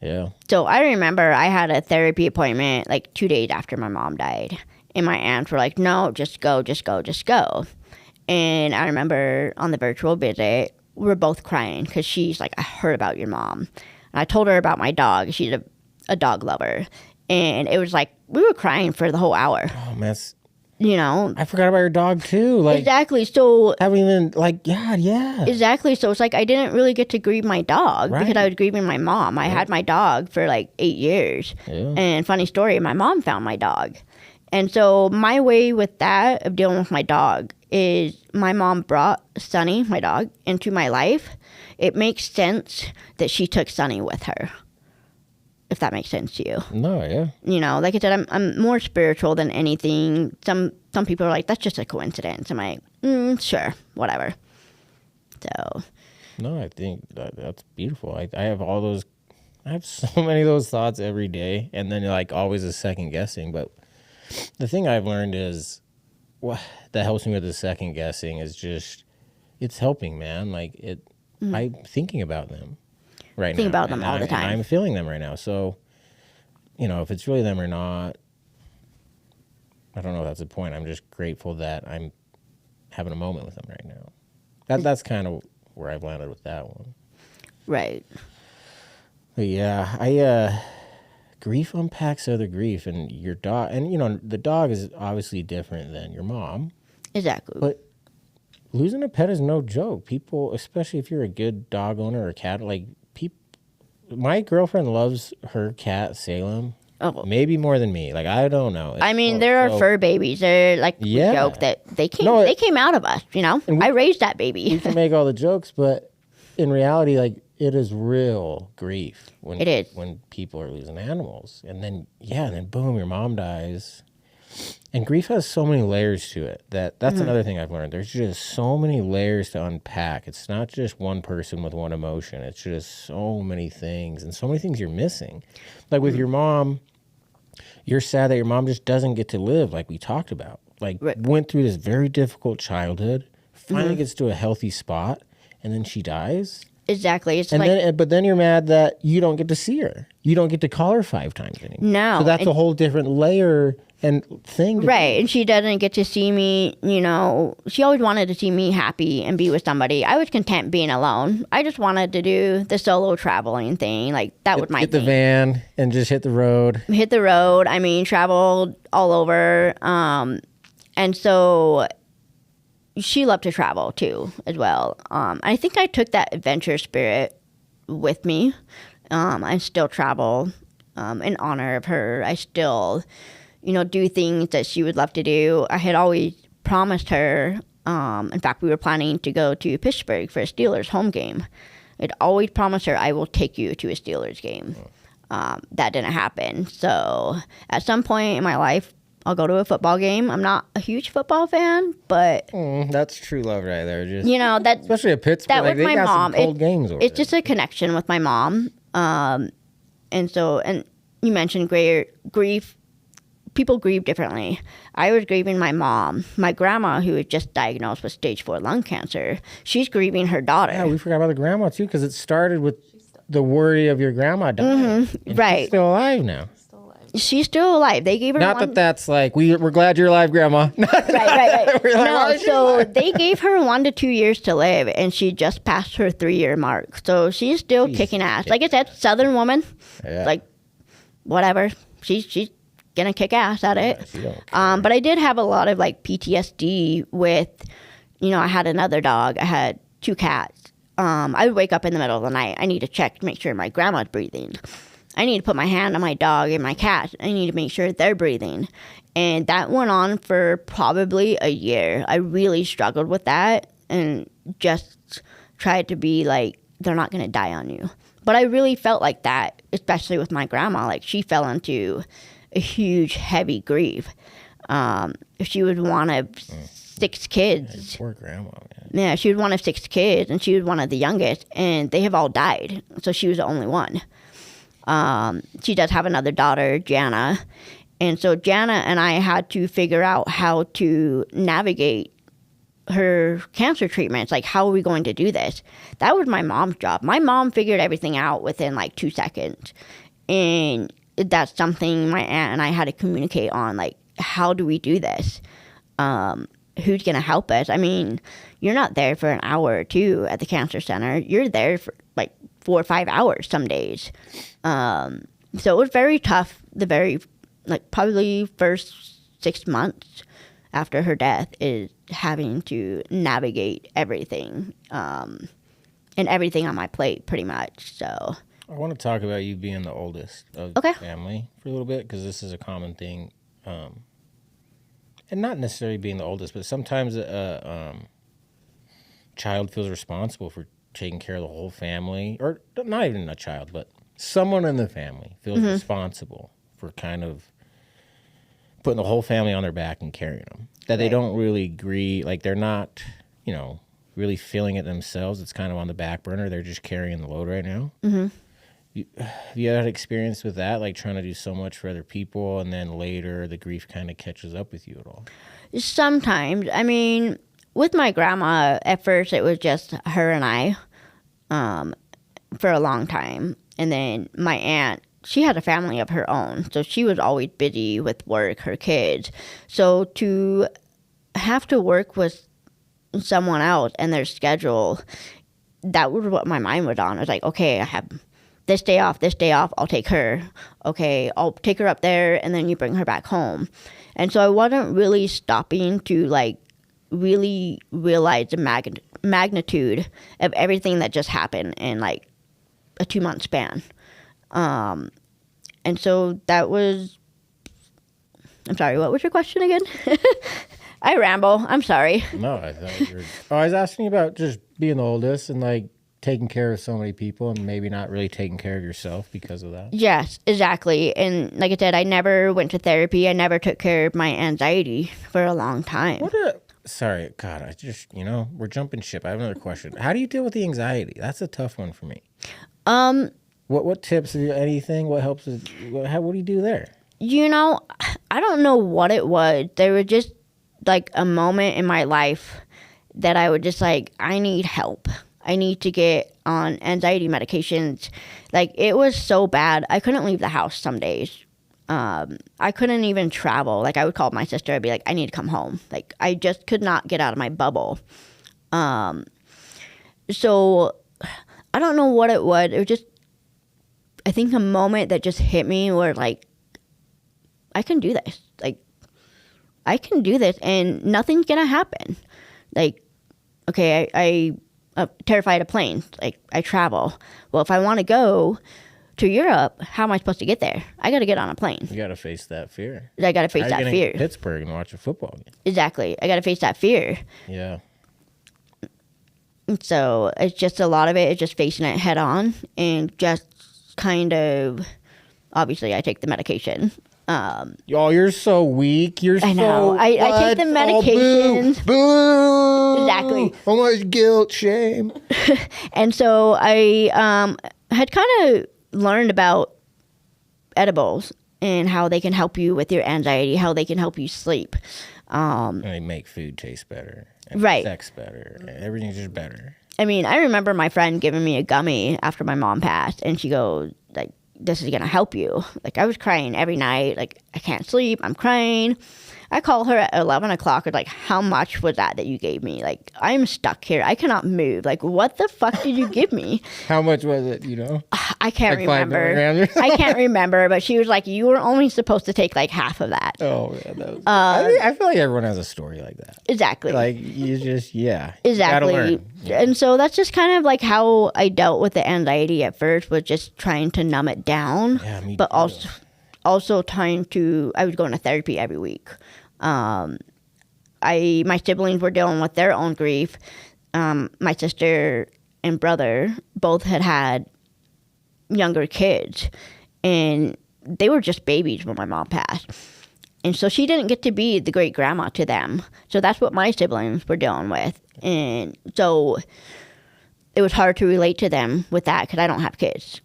yeah. So I remember I had a therapy appointment, like, 2 days after my mom died. And my aunts were like, no, just go, just go, just go. And I remember on the virtual visit, we were both crying because she's like, I heard about your mom. And I told her about my dog. She's a dog lover. And it was like, we were crying for the whole hour. Oh, man. I forgot about your dog, too. Like, exactly. So... haven't even, like, God, yeah. Exactly. So it's like I didn't really get to grieve my dog Right. because I was grieving my mom. I had my dog for, like, 8 years. Yeah. And funny story, my mom found my dog. And so my way with that, of dealing with my dog, is my mom brought Sunny, my dog, into my life. It makes sense that she took Sunny with her, if that makes sense to you. No, yeah. Like I said, I'm more spiritual than anything. Some people are like, that's just a coincidence. I'm like, sure, whatever. So. No, I think that's beautiful. I have all those, I have so many of those thoughts every day, and then, like, always a second guessing. But the thing I've learned is, that helps me with the second guessing is just, it's helping, man. Like, I'm thinking about them right now. Think about them all the time. And I'm feeling them right now. So, if it's really them or not, I don't know if that's the point. I'm just grateful that I'm having a moment with them right now. That's kind of where I've landed with that one. Right. But yeah, grief unpacks other grief, and your dog, and the dog is obviously different than your mom. Exactly. But losing a pet is no joke. People, especially if you're a good dog owner or cat, like my girlfriend loves her cat Salem. Oh. Maybe more than me. Like, I don't know. I mean, there are fur babies. They're like, we joke that they came out of us, you know? I raised that baby. You can make all the jokes, but in reality, like, it is real grief when it is. When people are losing animals. And then boom, your mom dies. And grief has so many layers to it that's another thing I've learned. There's just so many layers to unpack. It's not just one person with one emotion. It's just so many things and so many things you're missing. Like with your mom, you're sad that your mom just doesn't get to live like we talked about. Like went through this very difficult childhood, finally gets to a healthy spot, and then she dies. Exactly. It's but then you're mad that you don't get to see her. You don't get to call her 5 times anymore. No. So that's a whole different layer and thing. Right. And she doesn't get to see me, you know. She always wanted to see me happy and be with somebody. I was content being alone. I just wanted to do the solo traveling thing. Like, that was my thing. Get the van and just hit the road. Hit the road. I mean, traveled all over. And so she loved to travel too, as well. I think I took that adventure spirit with me. I still travel in honor of her. I still, you know, do things that she would love to do. I had always promised her. In fact, we were planning to go to Pittsburgh for a Steelers home game. I'd always promised her, I will take you to a Steelers game. That didn't happen. So at some point in my life, I'll go to a football game. I'm not a huge football fan, but that's true love right there. Just, you know, that especially at Pittsburgh, that like, with my mom. Some cold games over it's there. just a connection with my mom. And you mentioned grief. People grieve differently. I was grieving my mom. My grandma, who was just diagnosed with stage 4 lung cancer, she's grieving her daughter. Yeah, we forgot about the grandma too, because it started with the worry of your grandma dying. Right. She's still alive now. She's still alive. They gave her that's like, we're glad you're alive, Grandma. Right. We're like, no, so they gave her 1 to 2 years to live, and she just passed her 3-year mark. So she's still kicking ass. Like I said, Southern woman. Yeah. Like, whatever. She's gonna kick ass at it. But I did have a lot of like PTSD with, you know, I had another dog. I had 2 cats. I would wake up in the middle of the night. I need to check to make sure my grandma's breathing. I need to put my hand on my dog and my cat. I need to make sure they're breathing. And that went on for probably a year. I really struggled with that and just tried to be like, they're not going to die on you. But I really felt like that, especially with my grandma. Like, she fell into a huge, heavy grief. She was one of 6 kids. Poor grandma, man. Yeah, she was one of 6 kids, and she was one of the youngest, and they have all died. So she was the only one. She does have another daughter, Jana. And so Jana and I had to figure out how to navigate her cancer treatments. Like, how are we going to do this? That was my mom's job. My mom figured everything out within like 2 seconds. And that's something my aunt and I had to communicate on. Like, how do we do this? Who's going to help us? I mean, you're not there for an hour or 2 at the cancer center. You're there for like 4 or 5 hours some days. So it was very tough. Probably first 6 months after her death is having to navigate everything, and everything on my plate pretty much. So I want to talk about you being the oldest of the family for a little bit, because this is a common thing. And not necessarily being the oldest, but sometimes a child feels responsible for taking care of the whole family, or not even a child, but someone in the family feels responsible for kind of putting the whole family on their back and carrying them. That they don't really agree, like they're not, you know, really feeling it themselves. It's kind of on the back burner. They're just carrying the load right now. Have you had experience with that, like trying to do so much for other people, and then later the grief kind of catches up with you at all? Sometimes. I mean, with my grandma, at first it was just her and I for a long time. And then my aunt, she had a family of her own, so she was always busy with work, her kids. So to have to work with someone else and their schedule, that was what my mind was on. I was like, okay, I have this day off, I'll take her. Okay, I'll take her up there, and then you bring her back home. And so I wasn't really stopping to, like, really realize the magnitude of everything that just happened in like a 2-month span. And so that was, I'm sorry, what was your question again? I ramble. I'm sorry. No, I thought you were. Oh, I was asking about just being the oldest and like taking care of so many people and maybe not really taking care of yourself because of that. Yes, exactly. And like I said, I never went to therapy. I never took care of my anxiety for a long time. Sorry, God, I just, we're jumping ship. I have another question. How do you deal with the anxiety? That's a tough one for me. What tips, anything? What helps? What do you do there? I don't know what it was. There was just like a moment in my life that I would just like, I need help. I need to get on anxiety medications. Like, it was so bad. I couldn't leave the house some days. I couldn't even travel. Like, I would call my sister. I'd be like, I need to come home. Like, I just could not get out of my bubble. So I don't know what it was. It was just, I think, a moment that just hit me where like, I can do this. Like, I can do this and nothing's going to happen. Like, okay, I'm terrified of planes. Like, I travel. Well, if I want to go to Europe, how am I supposed to get there? I got to get on a plane. You got to face that fear. I got to face that fear. Pittsburgh and watch a football game. Exactly. I got to face that fear. Yeah. So it's just a lot of it is just facing it head on and just kind of, obviously I take the medication. You're so weak. I know. I take the medications. Boo! Exactly. So much guilt, shame. And so I had kind of learned about edibles and how they can help you with your anxiety, how they can help you sleep. And they make food taste better. And right. Sex better. And everything's just better. I mean, I remember my friend giving me a gummy after my mom passed, and she goes, like, this is going to help you. Like, I was crying every night. Like, I can't sleep. I'm crying. I call her at 11 o'clock. Like, how much was that you gave me? Like, I'm stuck here. I cannot move. Like, what the fuck did you give me? How much was it, I can't like remember. I can't remember, but she was like, you were only supposed to take like half of that. Oh, yeah. That was, I feel like everyone has a story like that. Exactly. Like, you just, yeah. Exactly. You gotta learn. Yeah. And so that's just kind of like how I dealt with the anxiety at first, was just trying to numb it down. Yeah, me but too. also trying to, I was going to therapy every week. My siblings were dealing with their own grief. My sister and brother both had younger kids, and they were just babies when my mom passed. And so she didn't get to be the great grandma to them. So that's what my siblings were dealing with. And so it was hard to relate to them with that because I don't have kids.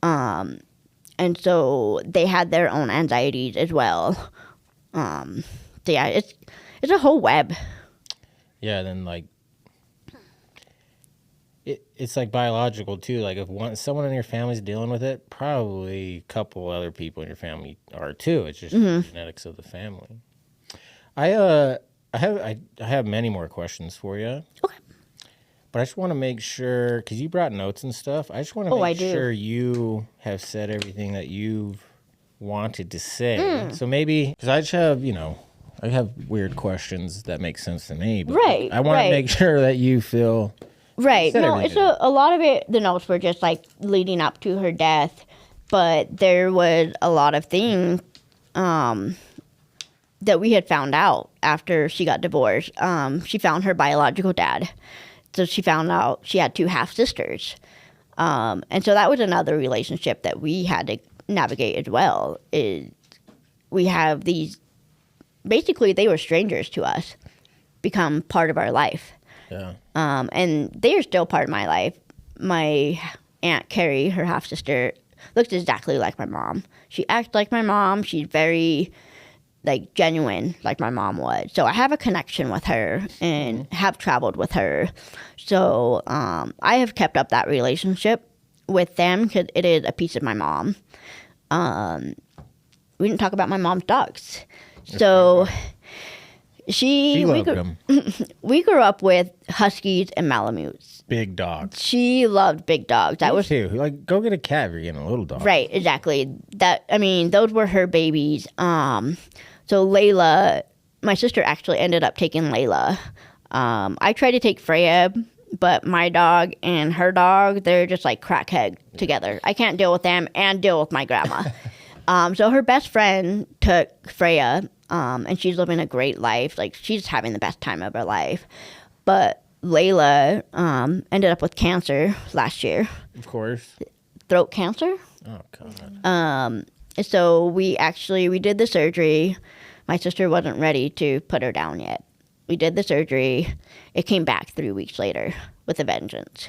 And so they had their own anxieties as well. So yeah, it's a whole web. Yeah, then like it's like biological too. Like if someone in your family's dealing with it, probably a couple other people in your family are too. It's just genetics of the family. I have many more questions for you. Okay. But I just want to make sure, because you brought notes and stuff. I just want to make sure you have said everything that you've wanted to say. So maybe, because I just have, I have weird questions that make sense to me. But right. I want to make sure that you feel. Right. No, it's a lot of it, the notes were just like leading up to her death. But there was a lot of things that we had found out after she got divorced. She found her biological dad. So she found out she had 2 half-sisters. And so that was another relationship that we had to navigate as well. We have these, basically they were strangers to us, become part of our life. Yeah. And they are still part of my life. My Aunt Carrie, her half-sister, looks exactly like my mom. She acts like my mom. She's very, like, genuine like my mom was. So I have a connection with her and have traveled with her. So I have kept up that relationship with them because it is a piece of my mom. We didn't talk about my mom's dogs. So She loved them. We grew up with Huskies and Malamutes. Big dogs. She loved big dogs. That was too. Like, go get a cat if you're getting a little dog. right, exactly. Those were her babies. So Layla, my sister actually ended up taking Layla. I try to take Freya, but my dog and her dog, they're just like crackhead together. I can't deal with them and deal with my grandma. So her best friend took Freya, and she's living a great life. Like, she's having the best time of her life. But Layla ended up with cancer last year. Of course. Throat cancer. Oh, God. So we did the surgery. My sister wasn't ready to put her down yet. We did the surgery. It came back 3 weeks later with a vengeance.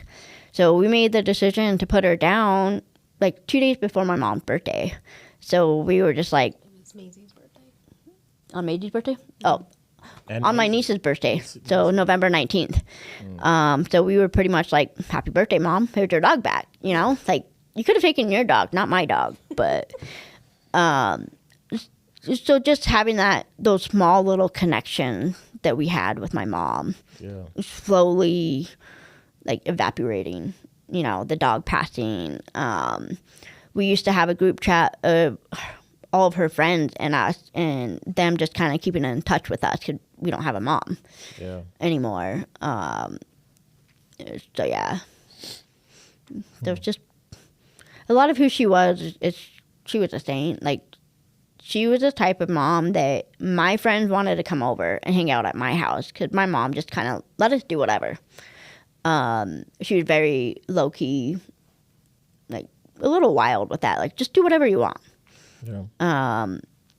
So we made the decision to put her down like 2 days before my mom's birthday. So we were just like... It's Maisie's birthday. On Maisie's birthday? Oh. And on my niece's birthday. So November 19th. So we were pretty much like, happy birthday, Mom. Here's your dog back. You know? Like, you could have taken your dog, not my dog. But... so just having those small little connections that we had with my mom, slowly like evaporating, you know, the dog passing. We used to have a group chat of all of her friends and us, and them just kind of keeping in touch with us because we don't have a mom anymore. So yeah, there was just a lot of who she was. She was a saint. Like, she was the type of mom that my friends wanted to come over and hang out at my house because my mom just kind of let us do whatever. She was very low-key, like, a little wild with that. Like, just do whatever you want. Yeah.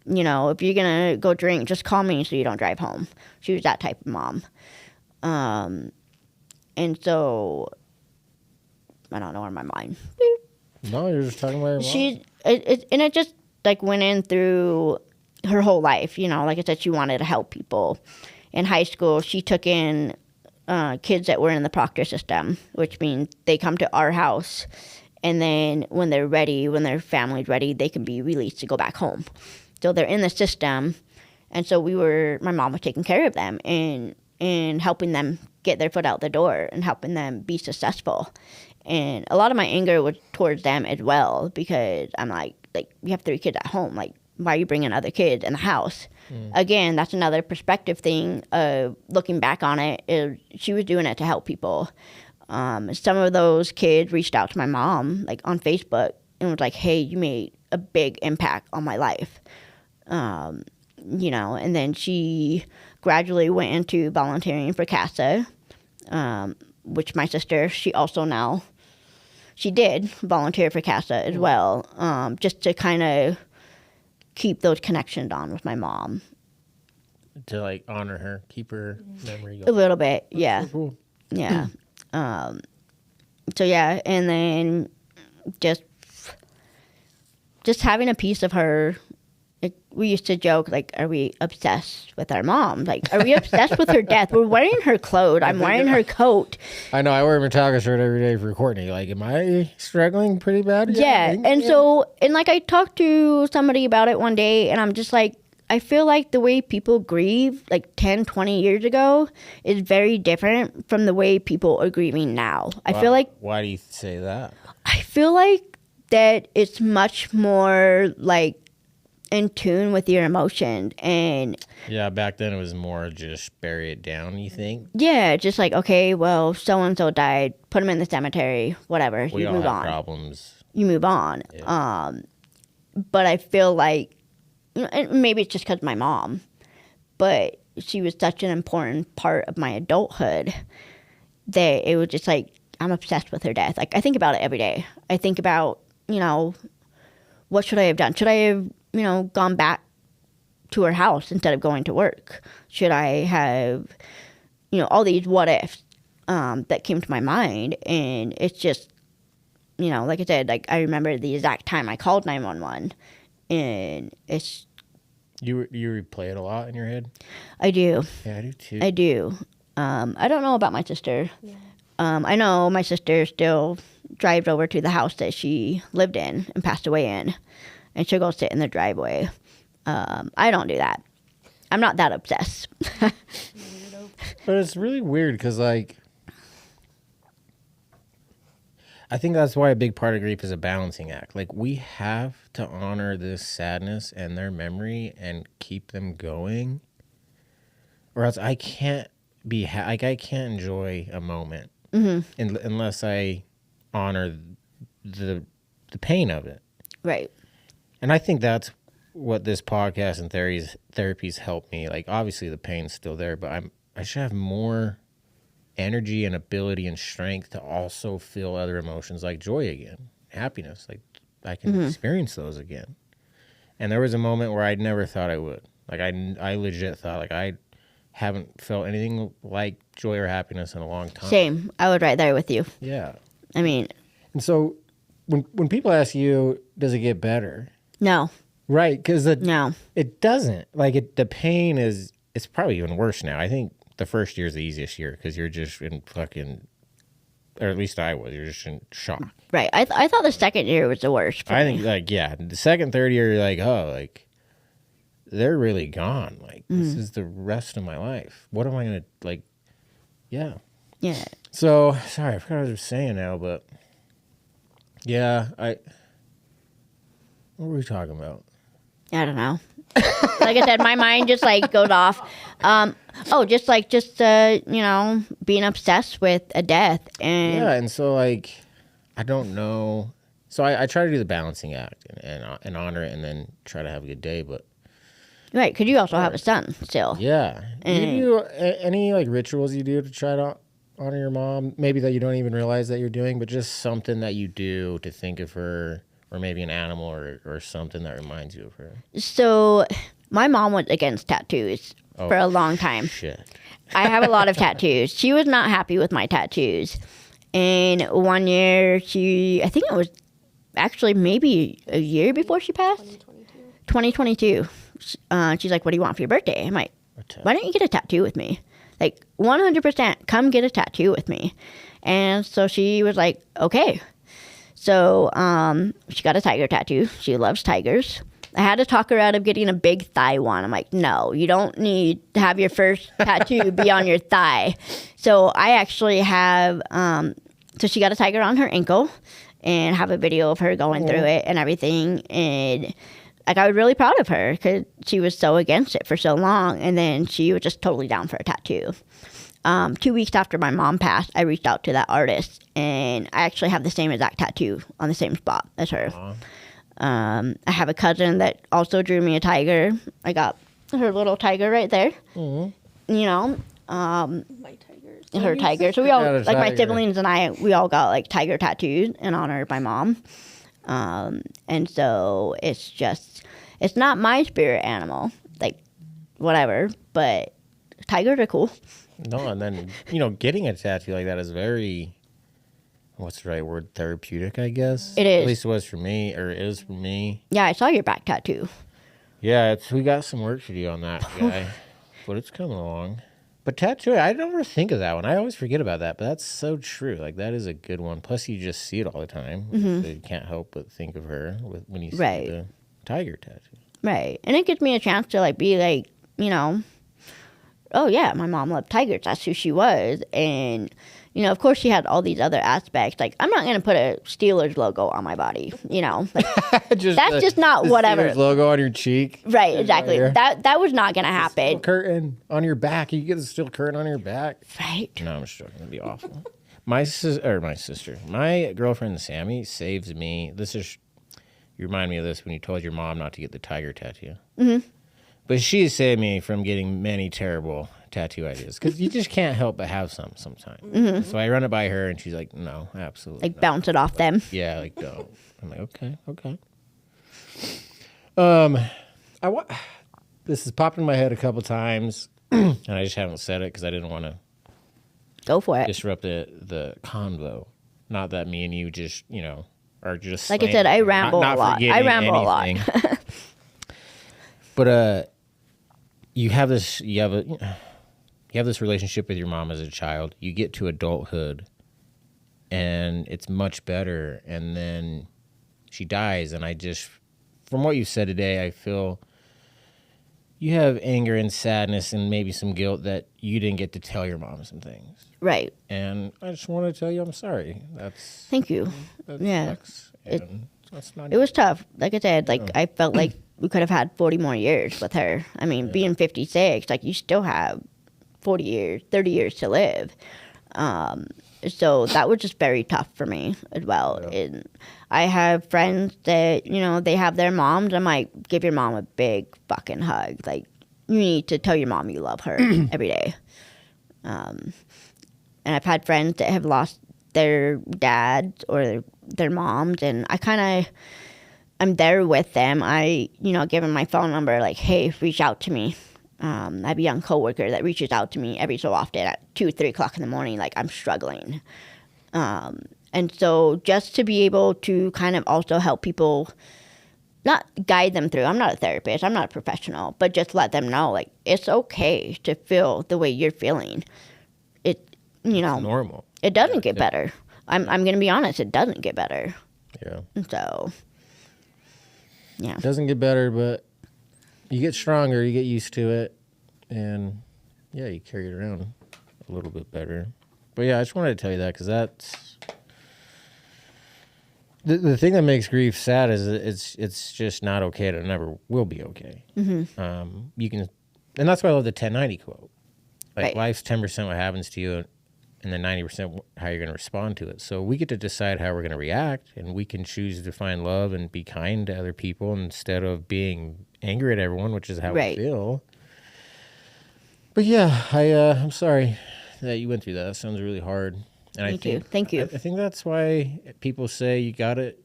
You know, if you're going to go drink, just call me so you don't drive home. She was that type of mom. And so, I don't know where my mind... No, you're just talking about your mom. It just like went in through her whole life. You know, like I said, she wanted to help people. In high school, she took in kids that were in the proctor system, which means they come to our house, and then when they're ready, when their family's ready, they can be released to go back home. So they're in the system, and so my mom was taking care of them and helping them get their foot out the door and helping them be successful. And a lot of my anger was towards them as well, because I'm like, we have 3 kids at home. Like, why are you bringing other kids in the house? Again, that's another perspective thing of looking back on it, is she was doing it to help people. Some of those kids reached out to my mom, like, on Facebook and was like, hey, you made a big impact on my life. You know, and then she gradually went into volunteering for CASA, which my sister, she did volunteer for CASA as well, just to kind of keep those connections on with my mom. To, like, honor her, keep her memory going. A little bit, yeah. So cool. Yeah. So, yeah, and then just having a piece of her. We used to joke, like, are we obsessed with our mom? Like, are we obsessed with her death? We're wearing her clothes. I'm wearing her coat. I know. I wear a Metallica shirt every day for Courtney. Like, am I struggling pretty bad? Yeah. So, like, I talked to somebody about it one day, and I'm just like, I feel like the way people grieve, like, 10, 20 years ago is very different from the way people are grieving now. I feel like... Why do you say that? I feel like that it's much more, like, in tune with your emotions. And yeah, back then it was more just bury it down, you think? Yeah, just like, okay, well, so-and-so died, put him in the cemetery, whatever, We you all move have on. problems. You move on. Yeah. But I feel like, and maybe it's just because of my mom, but she was such an important part of my adulthood that it was just like, I'm obsessed with her death. Like, I think about it every day. I think about, you know, what should I have done? Should I have, you know, gone back to her house instead of going to work? Should I have, you know, all these what ifs that came to my mind. And it's just, you know, like I said, like, I remember the exact time I called 911, and it's... You replay it a lot in your head? I do. Yeah, I do too. I do. I don't know about my sister. Yeah. I know my sister still drives over to the house that she lived in and passed away in, and she'll go sit in the driveway. I don't do that. I'm not that obsessed. But it's really weird because, like, I think that's why a big part of grief is a balancing act. Like, we have to honor this sadness and their memory and keep them going, or else I can't like I can't enjoy a moment unless I honor the pain of it. Right. And I think that's what this podcast and therapies help me. Like, obviously the pain's still there, but I should have more energy and ability and strength to also feel other emotions like joy again, happiness. Like, I can experience those again. And there was a moment where I never thought I would. Like, I legit thought, like, I haven't felt anything like joy or happiness in a long time. Same. I would right there with you. Yeah. I mean, And so when people ask you, does it get better? no. Right, because No. it doesn't. Like, the pain it's probably even worse now. I think the first year is the easiest year because you're just in fucking, or at least I was, you're just in shock. Right. I thought the second year was the worst. I think, like, yeah, the second, third year, you're like, oh, like, they're really gone. Like, this is the rest of my life. What am I going to, like, yeah. Yeah. So, sorry, I forgot what I was saying now, but, yeah, what were we talking about? I don't know. Like I said, my mind just like goes off. Being obsessed with a death and Yeah, and so, like, I don't know. So I try to do the balancing act and honor it and then try to have a good day, but right, because you also have a son still. yeah. Do you do any, like, rituals you do to try to honor your mom? Maybe that you don't even realize that you're doing, but just something that you do to think of her, or maybe an animal or something that reminds you of her. So my mom was against tattoos for a long time. Shit. I have a lot of tattoos. She was not happy with my tattoos. And one year, I think it was actually maybe a year before she passed. 2022. She's like, what do you want for your birthday? I'm like, why don't you get a tattoo with me? Like, 100% come get a tattoo with me. And so she was like, okay. So she got a tiger tattoo. She loves tigers. I had to talk her out of getting a big thigh one. I'm like, no, you don't need to have your first tattoo be on your thigh. So I actually have, so she got a tiger on her ankle and have a video of her going through it and everything. And like, I was really proud of her because she was so against it for so long. And then she was just totally down for a tattoo. 2 weeks after my mom passed, I reached out to that artist, and I actually have the same exact tattoo on the same spot as her. I have a cousin that also drew me a tiger. I got her little tiger right there. You know, My tigers. her tiger. So we all, got a like my tiger. siblings and I, we all got like tiger tattoos in honor of my mom. And so it's not my spirit animal, like whatever, but tigers are cool. No, and then, getting a tattoo like that is very, what's the right word, therapeutic, I guess? It is. At least it was for me, or it is for me. Yeah, I saw your back tattoo. Yeah, we got some work to do on that guy, but it's coming along. But tattooing, I don't ever think of that one. I always forget about that, but that's so true. Like, that is a good one. Plus, you just see it all the time. So you can't help but think of her when you see the tiger tattoo. Right. And it gives me a chance to like be like, oh yeah, my mom loved tigers. That's who she was. And, of course she had all these other aspects. Like, I'm not going to put a Steelers logo on my body, Like, that's just not whatever. Steelers logo on your cheek. Right, exactly. That was not going to Steel happen. curtain on your back. You get the steel curtain on your back. Right. No, I'm just joking. It'd be awful. My girlfriend Sammy saves me. You remind me of this when you told your mom not to get the tiger tattoo. Mm-hmm. But she saved me from getting many terrible tattoo ideas because you just can't help but have some sometimes. Mm-hmm. So I run it by her and she's like, no, absolutely Like, not. bounce it off them. Yeah, like, don't. I'm like, okay. This has popped in my head a couple times and I just haven't said it because I didn't want to Go for it. disrupt the convo. Not that me and you just, are just Like I said, I ramble a lot. I ramble a lot. But you have this relationship with your mom as a child. You get to adulthood, and it's much better. And then she dies, and from what you said today, I feel you have anger and sadness and maybe some guilt that you didn't get to tell your mom some things. Right. And I just want to tell you I'm sorry. Thank you. That Yeah. sucks. And that's not It was tough. Like I said, I felt like we could have had 40 more years with her. I mean, being 56, like, you still have 40 years, 30 years to live. So that was just very tough for me as well. Yeah. And I have friends that, they have their moms. I'm like, give your mom a big fucking hug. Like, you need to tell your mom you love her every day. And I've had friends that have lost their dads or their moms, and I'm there with them. I, give them my phone number, like, hey, reach out to me. I have a young coworker that reaches out to me every so often at 2, 3 o'clock in the morning, like I'm struggling. And so just to be able to kind of also help people, not guide them through. I'm not a therapist. I'm not a professional, but just let them know, like, it's okay to feel the way you're feeling. It's normal. It doesn't get better. I'm going to be honest. It doesn't get better. Yeah. So, yeah. It doesn't get better, but you get stronger, you get used to it, and yeah, you carry it around a little bit better. But yeah, I just wanted to tell you that because that's the thing that makes grief sad is it's just not okay, and it never will be okay. Mm-hmm. You can, and that's why I love the 1090 quote. Like, right. Life's 10% what happens to you, and then 90% how you're going to respond to it. So we get to decide how we're going to react, and we can choose to find love and be kind to other people instead of being angry at everyone, which is how right. we feel. But yeah, I'm sorry that you went through that. That sounds really hard. And Me too. Thank you. I think that's why people say you got to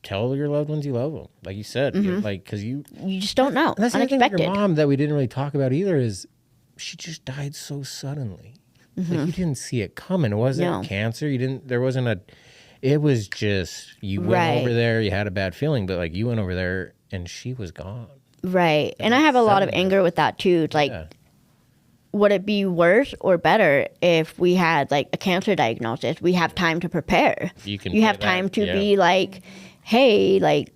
tell your loved ones you love them. Like you said, like, because you just don't know. And that's unexpected. the thing with your mom that we didn't really talk about either is she just died so suddenly. Like, you didn't see it coming. It wasn't cancer. It was just, you went over there, you had a bad feeling, but like you went over there and she was gone. Right. And I have a lot of anger with that too. It's like, would it be worse or better if we had like a cancer diagnosis? We have time to prepare. You have time to be like, hey, like,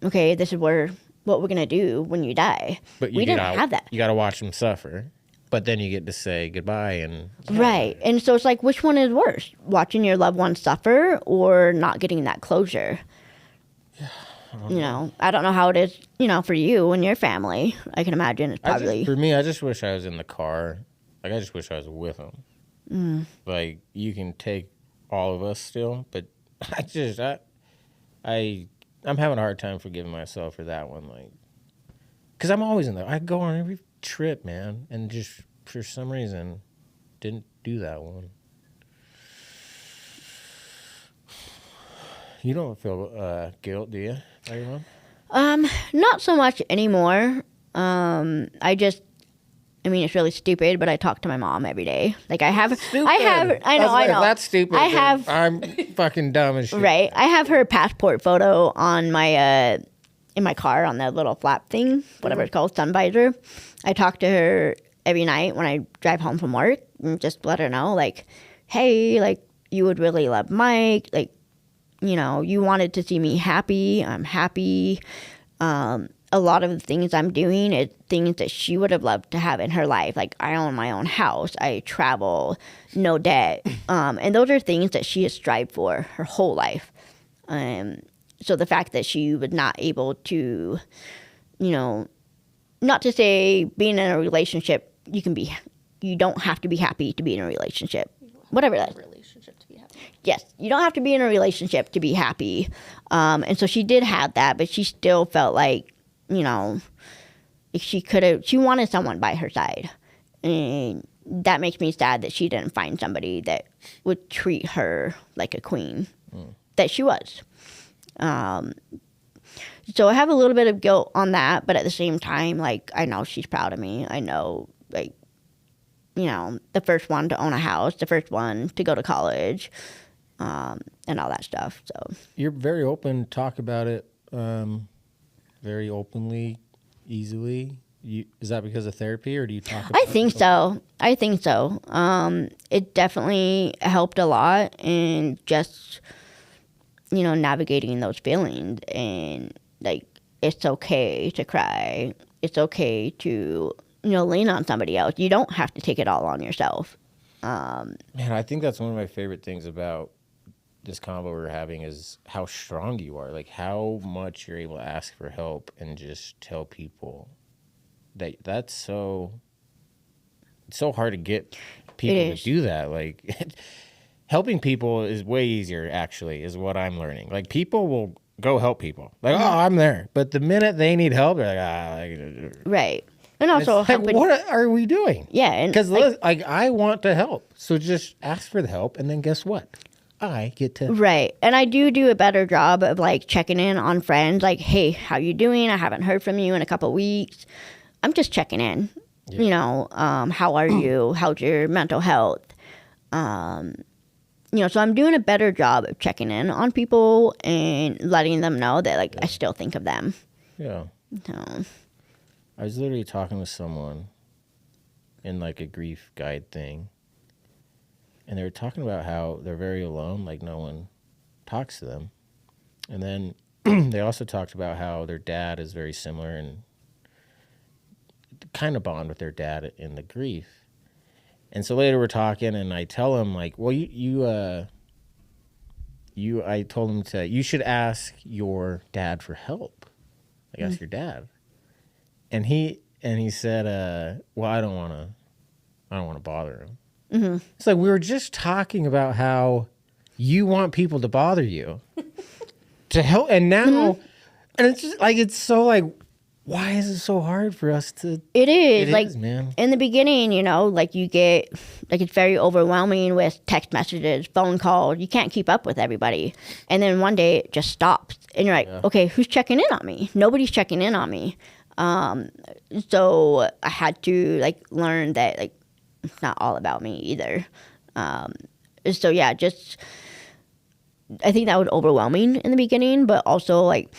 okay, this is what we're going to do when you die. But we didn't have that. You got to watch them suffer. But then you get to say goodbye and... Right. And so it's like, which one is worse? Watching your loved one suffer or not getting that closure? I don't know how it is, for you and your family. I can imagine it's probably... For me, I just wish I was in the car. Like, I just wish I was with them. Like, you can take all of us still, but I'm having a hard time forgiving myself for that one. Like, because I'm always in there. I go on every trip, man, and just for some reason didn't do that one. You don't feel guilt, do you, by your mom? Not so much anymore. It's really stupid, but I talk to my mom every day. Like I know. That's stupid. I'm fucking dumb as shit. Right. I have her passport photo on my in my car on that little flap thing, whatever it's called, sun visor. I talk to her every night when I drive home from work and just let her know, like, hey, like, you would really love Mike. Like, you wanted to see me happy. I'm happy. A lot of the things I'm doing is things that she would have loved to have in her life. Like, I own my own house. I travel, no debt. And those are things that she has strived for her whole life. So the fact that she was not able to, not to say being in a relationship, you don't have to be happy to be in a relationship. Whatever that is. Relationship to be happy. Yes, you don't have to be in a relationship to be happy. And so she did have that, but she still felt like, she wanted someone by her side. And that makes me sad that she didn't find somebody that would treat her like a queen that she was. So I have a little bit of guilt on that, but at the same time, like, I know she's proud of me. I know, like, the first one to own a house, the first one to go to college, and all that stuff. So you're very open to talk about it, very openly, easily. Is that because of therapy, or do you talk about it? I think so. It definitely helped a lot in just, navigating those feelings. And, like, it's okay to cry. It's okay to, lean on somebody else. You don't have to take it all on yourself. Man, I think that's one of my favorite things about this combo we're having is how strong you are. Like, how much you're able to ask for help and just tell people that's so it's so hard to get people to do that. Like, helping people is way easier, actually, is what I'm learning. Like, people will go help people. Like, oh, I'm there. But the minute they need help, they're like, Right. And also, like, what are we doing? Yeah. Because, like, I want to help. So just ask for the help. And then guess what? I get to. Right. And I do a better job of, like, checking in on friends. Like, hey, how you doing? I haven't heard from you in a couple of weeks. I'm just checking in. Yeah. You know, how are you? How's your mental health? You know, so I'm doing a better job of checking in on people and letting them know that, like, I still think of them. Yeah. So. I was literally talking with someone in, like, a grief guide thing. And they were talking about how they're very alone, like, no one talks to them. And then they also talked about how their dad is very similar and kind of bond with their dad in the grief. And so later we're talking, and I tell him, like, well, I told him you should ask your dad for help. Like, ask your dad. And he said, well, I don't want to bother him. Mm-hmm. It's like, we were just talking about how you want people to bother you to help. And now, and it's just like, it's so like, why is it so hard for us to? It is, like, man. In the beginning, you know, like, you get, like, it's very overwhelming with text messages, phone calls. You can't keep up with everybody. And then one day it just stops. And you're like, okay, who's checking in on me? Nobody's checking in on me. So I had to, like, learn that, like, it's not all about me either. So yeah, just, I think that was overwhelming in the beginning, but also, like,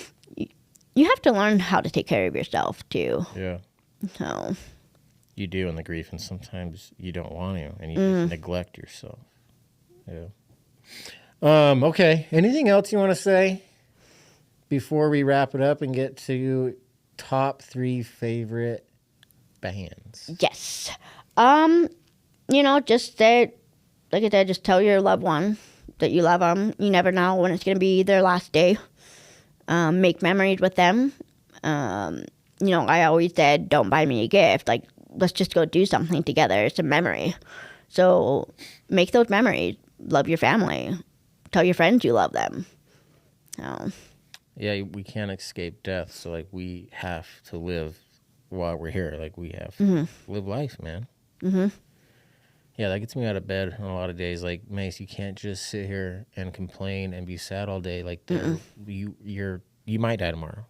you have to learn how to take care of yourself too. Yeah. So. You do in the grief, and sometimes you don't want to, and you just neglect yourself. Yeah. Okay. Anything else you want to say before we wrap it up and get to top 3 favorite bands? Yes. You know, just that, like I said, just tell your loved one that you love them. You never know when it's going to be their last day. Make memories with them. You know, I always said, don't buy me a gift. Like, let's just go do something together. It's a memory. So make those memories. Love your family. Tell your friends you love them. So. Yeah, we can't escape death. So, like, we have to live while we're here. Like, we have to live life, man. Mm-hmm. Yeah, that gets me out of bed on a lot of days. Like, Mace, you can't just sit here and complain and be sad all day. Like, you might die tomorrow.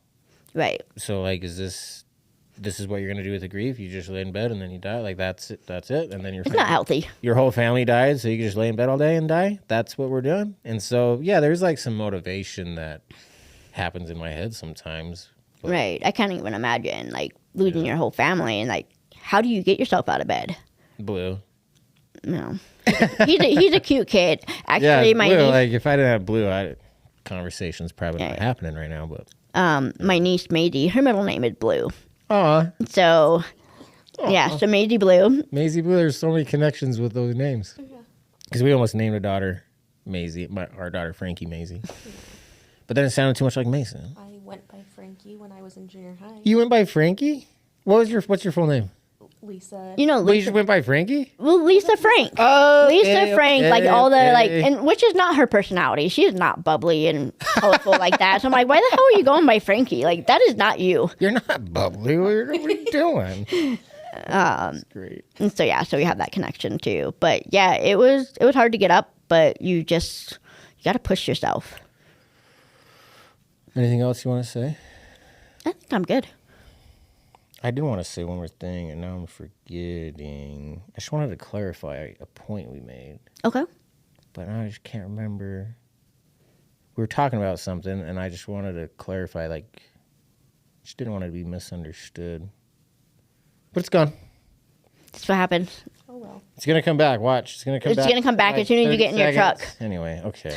Right. So, like, this is what you're gonna do with the grief? You just lay in bed and then you die? Like, that's it. And then it's not healthy. Your whole family died, so you can just lay in bed all day and die? That's what we're doing? And so, yeah, there's, like, some motivation that happens in my head sometimes. But, right. I can't even imagine, like, losing your whole family and, like, how do you get yourself out of bed? Blue. No. He's a cute kid. Actually, yeah, my Blue, niece, like, if I didn't have Blue, conversation's probably not happening right now, but my niece Maisie, her middle name is Blue. Aw. So yeah, so Maisie Blue. Maisie Blue, there's so many connections with those names. Because we almost named a daughter Maisie, our daughter Frankie Maisie. But then it sounded too much like Mason. I went by Frankie when I was in junior high. You went by Frankie? What's your full name? Lisa. You know, Lisa. Well, you just went by Frankie? Well, Lisa Frank. Oh, Lisa Frank, like all the like, and which is not her personality. She is not bubbly and colorful like that. So I'm like, why the hell are you going by Frankie? Like, that is not you. You're not bubbly. What are you doing? That's great. And so yeah, so we have that connection too. But yeah, it was hard to get up, but you got to push yourself. Anything else you want to say? I think I'm good. I did want to say one more thing, and now I'm forgetting. I just wanted to clarify a point we made. Okay. But I just can't remember. We were talking about something, and I just wanted to clarify, like, just didn't want it to be misunderstood. But it's gone. That's what happens. Oh, well. It's going to come back. Watch. It's going to come back. It's going to come back as soon as you get in your truck. Anyway, okay.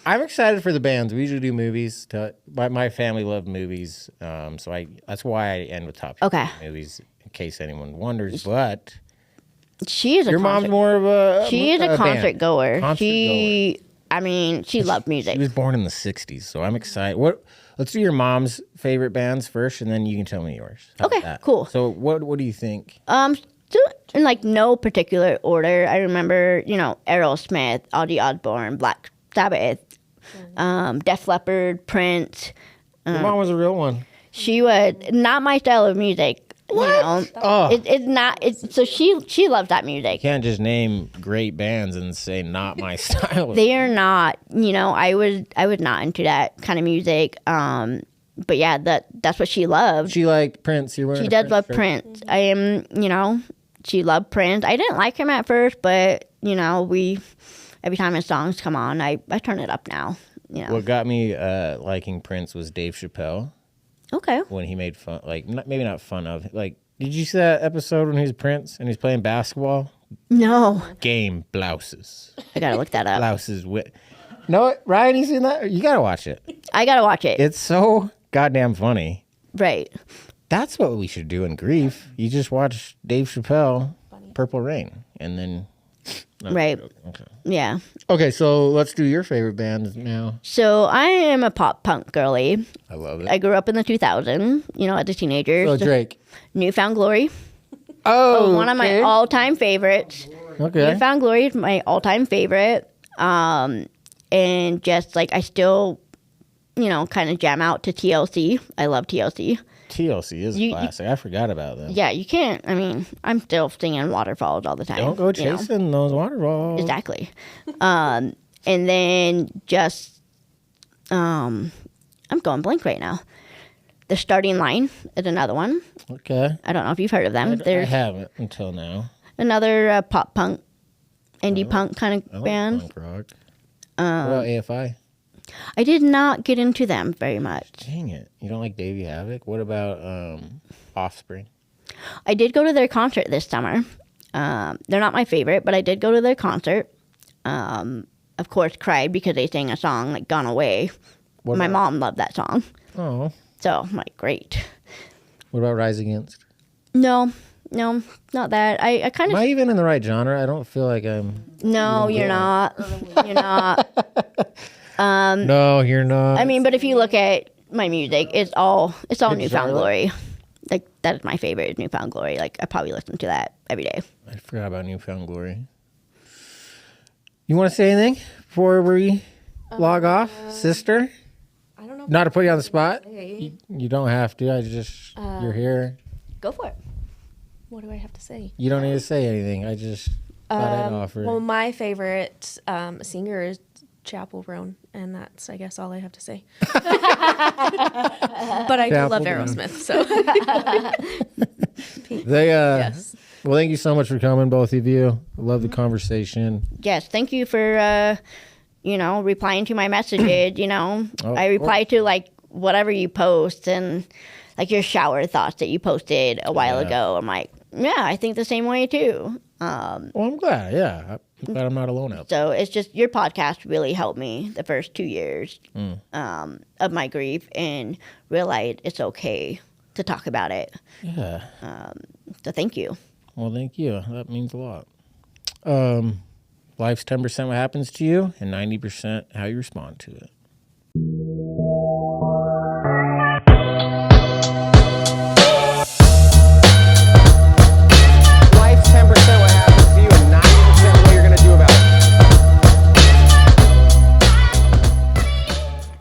I'm excited for the bands. We usually do movies. My family loved movies, so that's why I end with top movies, in case anyone wonders. But she is your mom's more of a she is a concert goer. She loved music. She was born in the '60s, so I'm excited. Let's do your mom's favorite bands first, and then you can tell me yours. Okay, cool. So what do you think? in like no particular order. I remember, Aerosmith, Ozzy Osbourne, Black Sabbath, Def Leppard, Prince. Your mom was a real one. She was not my style of music. What? It's not. So she loves that music. You can't just name great bands and say not my style. They are not. I was not into that kind of music. But yeah, that's what she loved. She liked Prince. She does love Prince. I am. She loved Prince. I didn't like him at first, but we every time his songs come on, I turn it up now. What got me liking Prince was Dave Chappelle. Okay. When he made fun, maybe not fun of, did you see that episode when he was Prince and he's playing basketball? No. Game blouses. I gotta look that up. Blouses with. No, Ryan, you seen that? You gotta watch it. I gotta watch it. It's so goddamn funny. Right. That's what we should do in grief. You just watch Dave Chappelle, Purple Rain, and then. No, right. Okay. Yeah. Okay, so let's do your favorite bands now. So I am a pop punk girly. I love it. I grew up in the 2000s, as a teenager. So Drake. Newfound Glory. Oh, one of my all-time favorites. Okay. Newfound Glory is my all-time favorite. And just I still, kind of jam out to TLC. I love TLC. TLC is a classic. I forgot about that. Yeah, you can't. I mean, I'm still singing Waterfalls all the time. Don't go chasing those waterfalls. Exactly. And then just, I'm going blank right now. The Starting Line is another one. Okay. I don't know if you've heard of them. I haven't until now. Another pop punk, indie punk kind of band. Punk rock. What about AFI? I did not get into them very much. Dang it. You don't like Davey Havoc? What about Offspring? I did go to their concert this summer. They're not my favorite, but I did go to their concert. Of course, cried because they sang a song like Gone Away. My mom loved that song. Oh. So I'm like, great. What about Rise Against? No, not that. I kind of... Am I even in the right genre? I don't feel like I'm... No, you're not. You're not. No, you're not. I mean, but if you look at my music, it's all Newfound genre? Glory. That is my favorite, is Newfound Glory. I probably listen to that every day. I forgot about Newfound Glory. You want to say anything before we log off, sister? I don't know. Not to put you on the spot. Say. You don't have to. You're here. Go for it. What do I have to say? You don't need to say anything. I just thought I'd offer. Well, my favorite singer is Chapel Roan, and that's, I guess, all I have to say. But I do love Aerosmith, so. Yes. Well, thank you so much for coming, both of you. I love the conversation. Yes, thank you for, replying to my messages, I reply to, whatever you post and, your shower thoughts that you posted a while ago. I'm like, yeah, I think the same way, too. Well, I'm glad, yeah. I'm glad I'm not alone out there. So it's just your podcast really helped me the first 2 years of my grief and realize it's okay to talk about it. Yeah. So thank you. Well, thank you. That means a lot. Life's 10% what happens to you and 90% how you respond to it.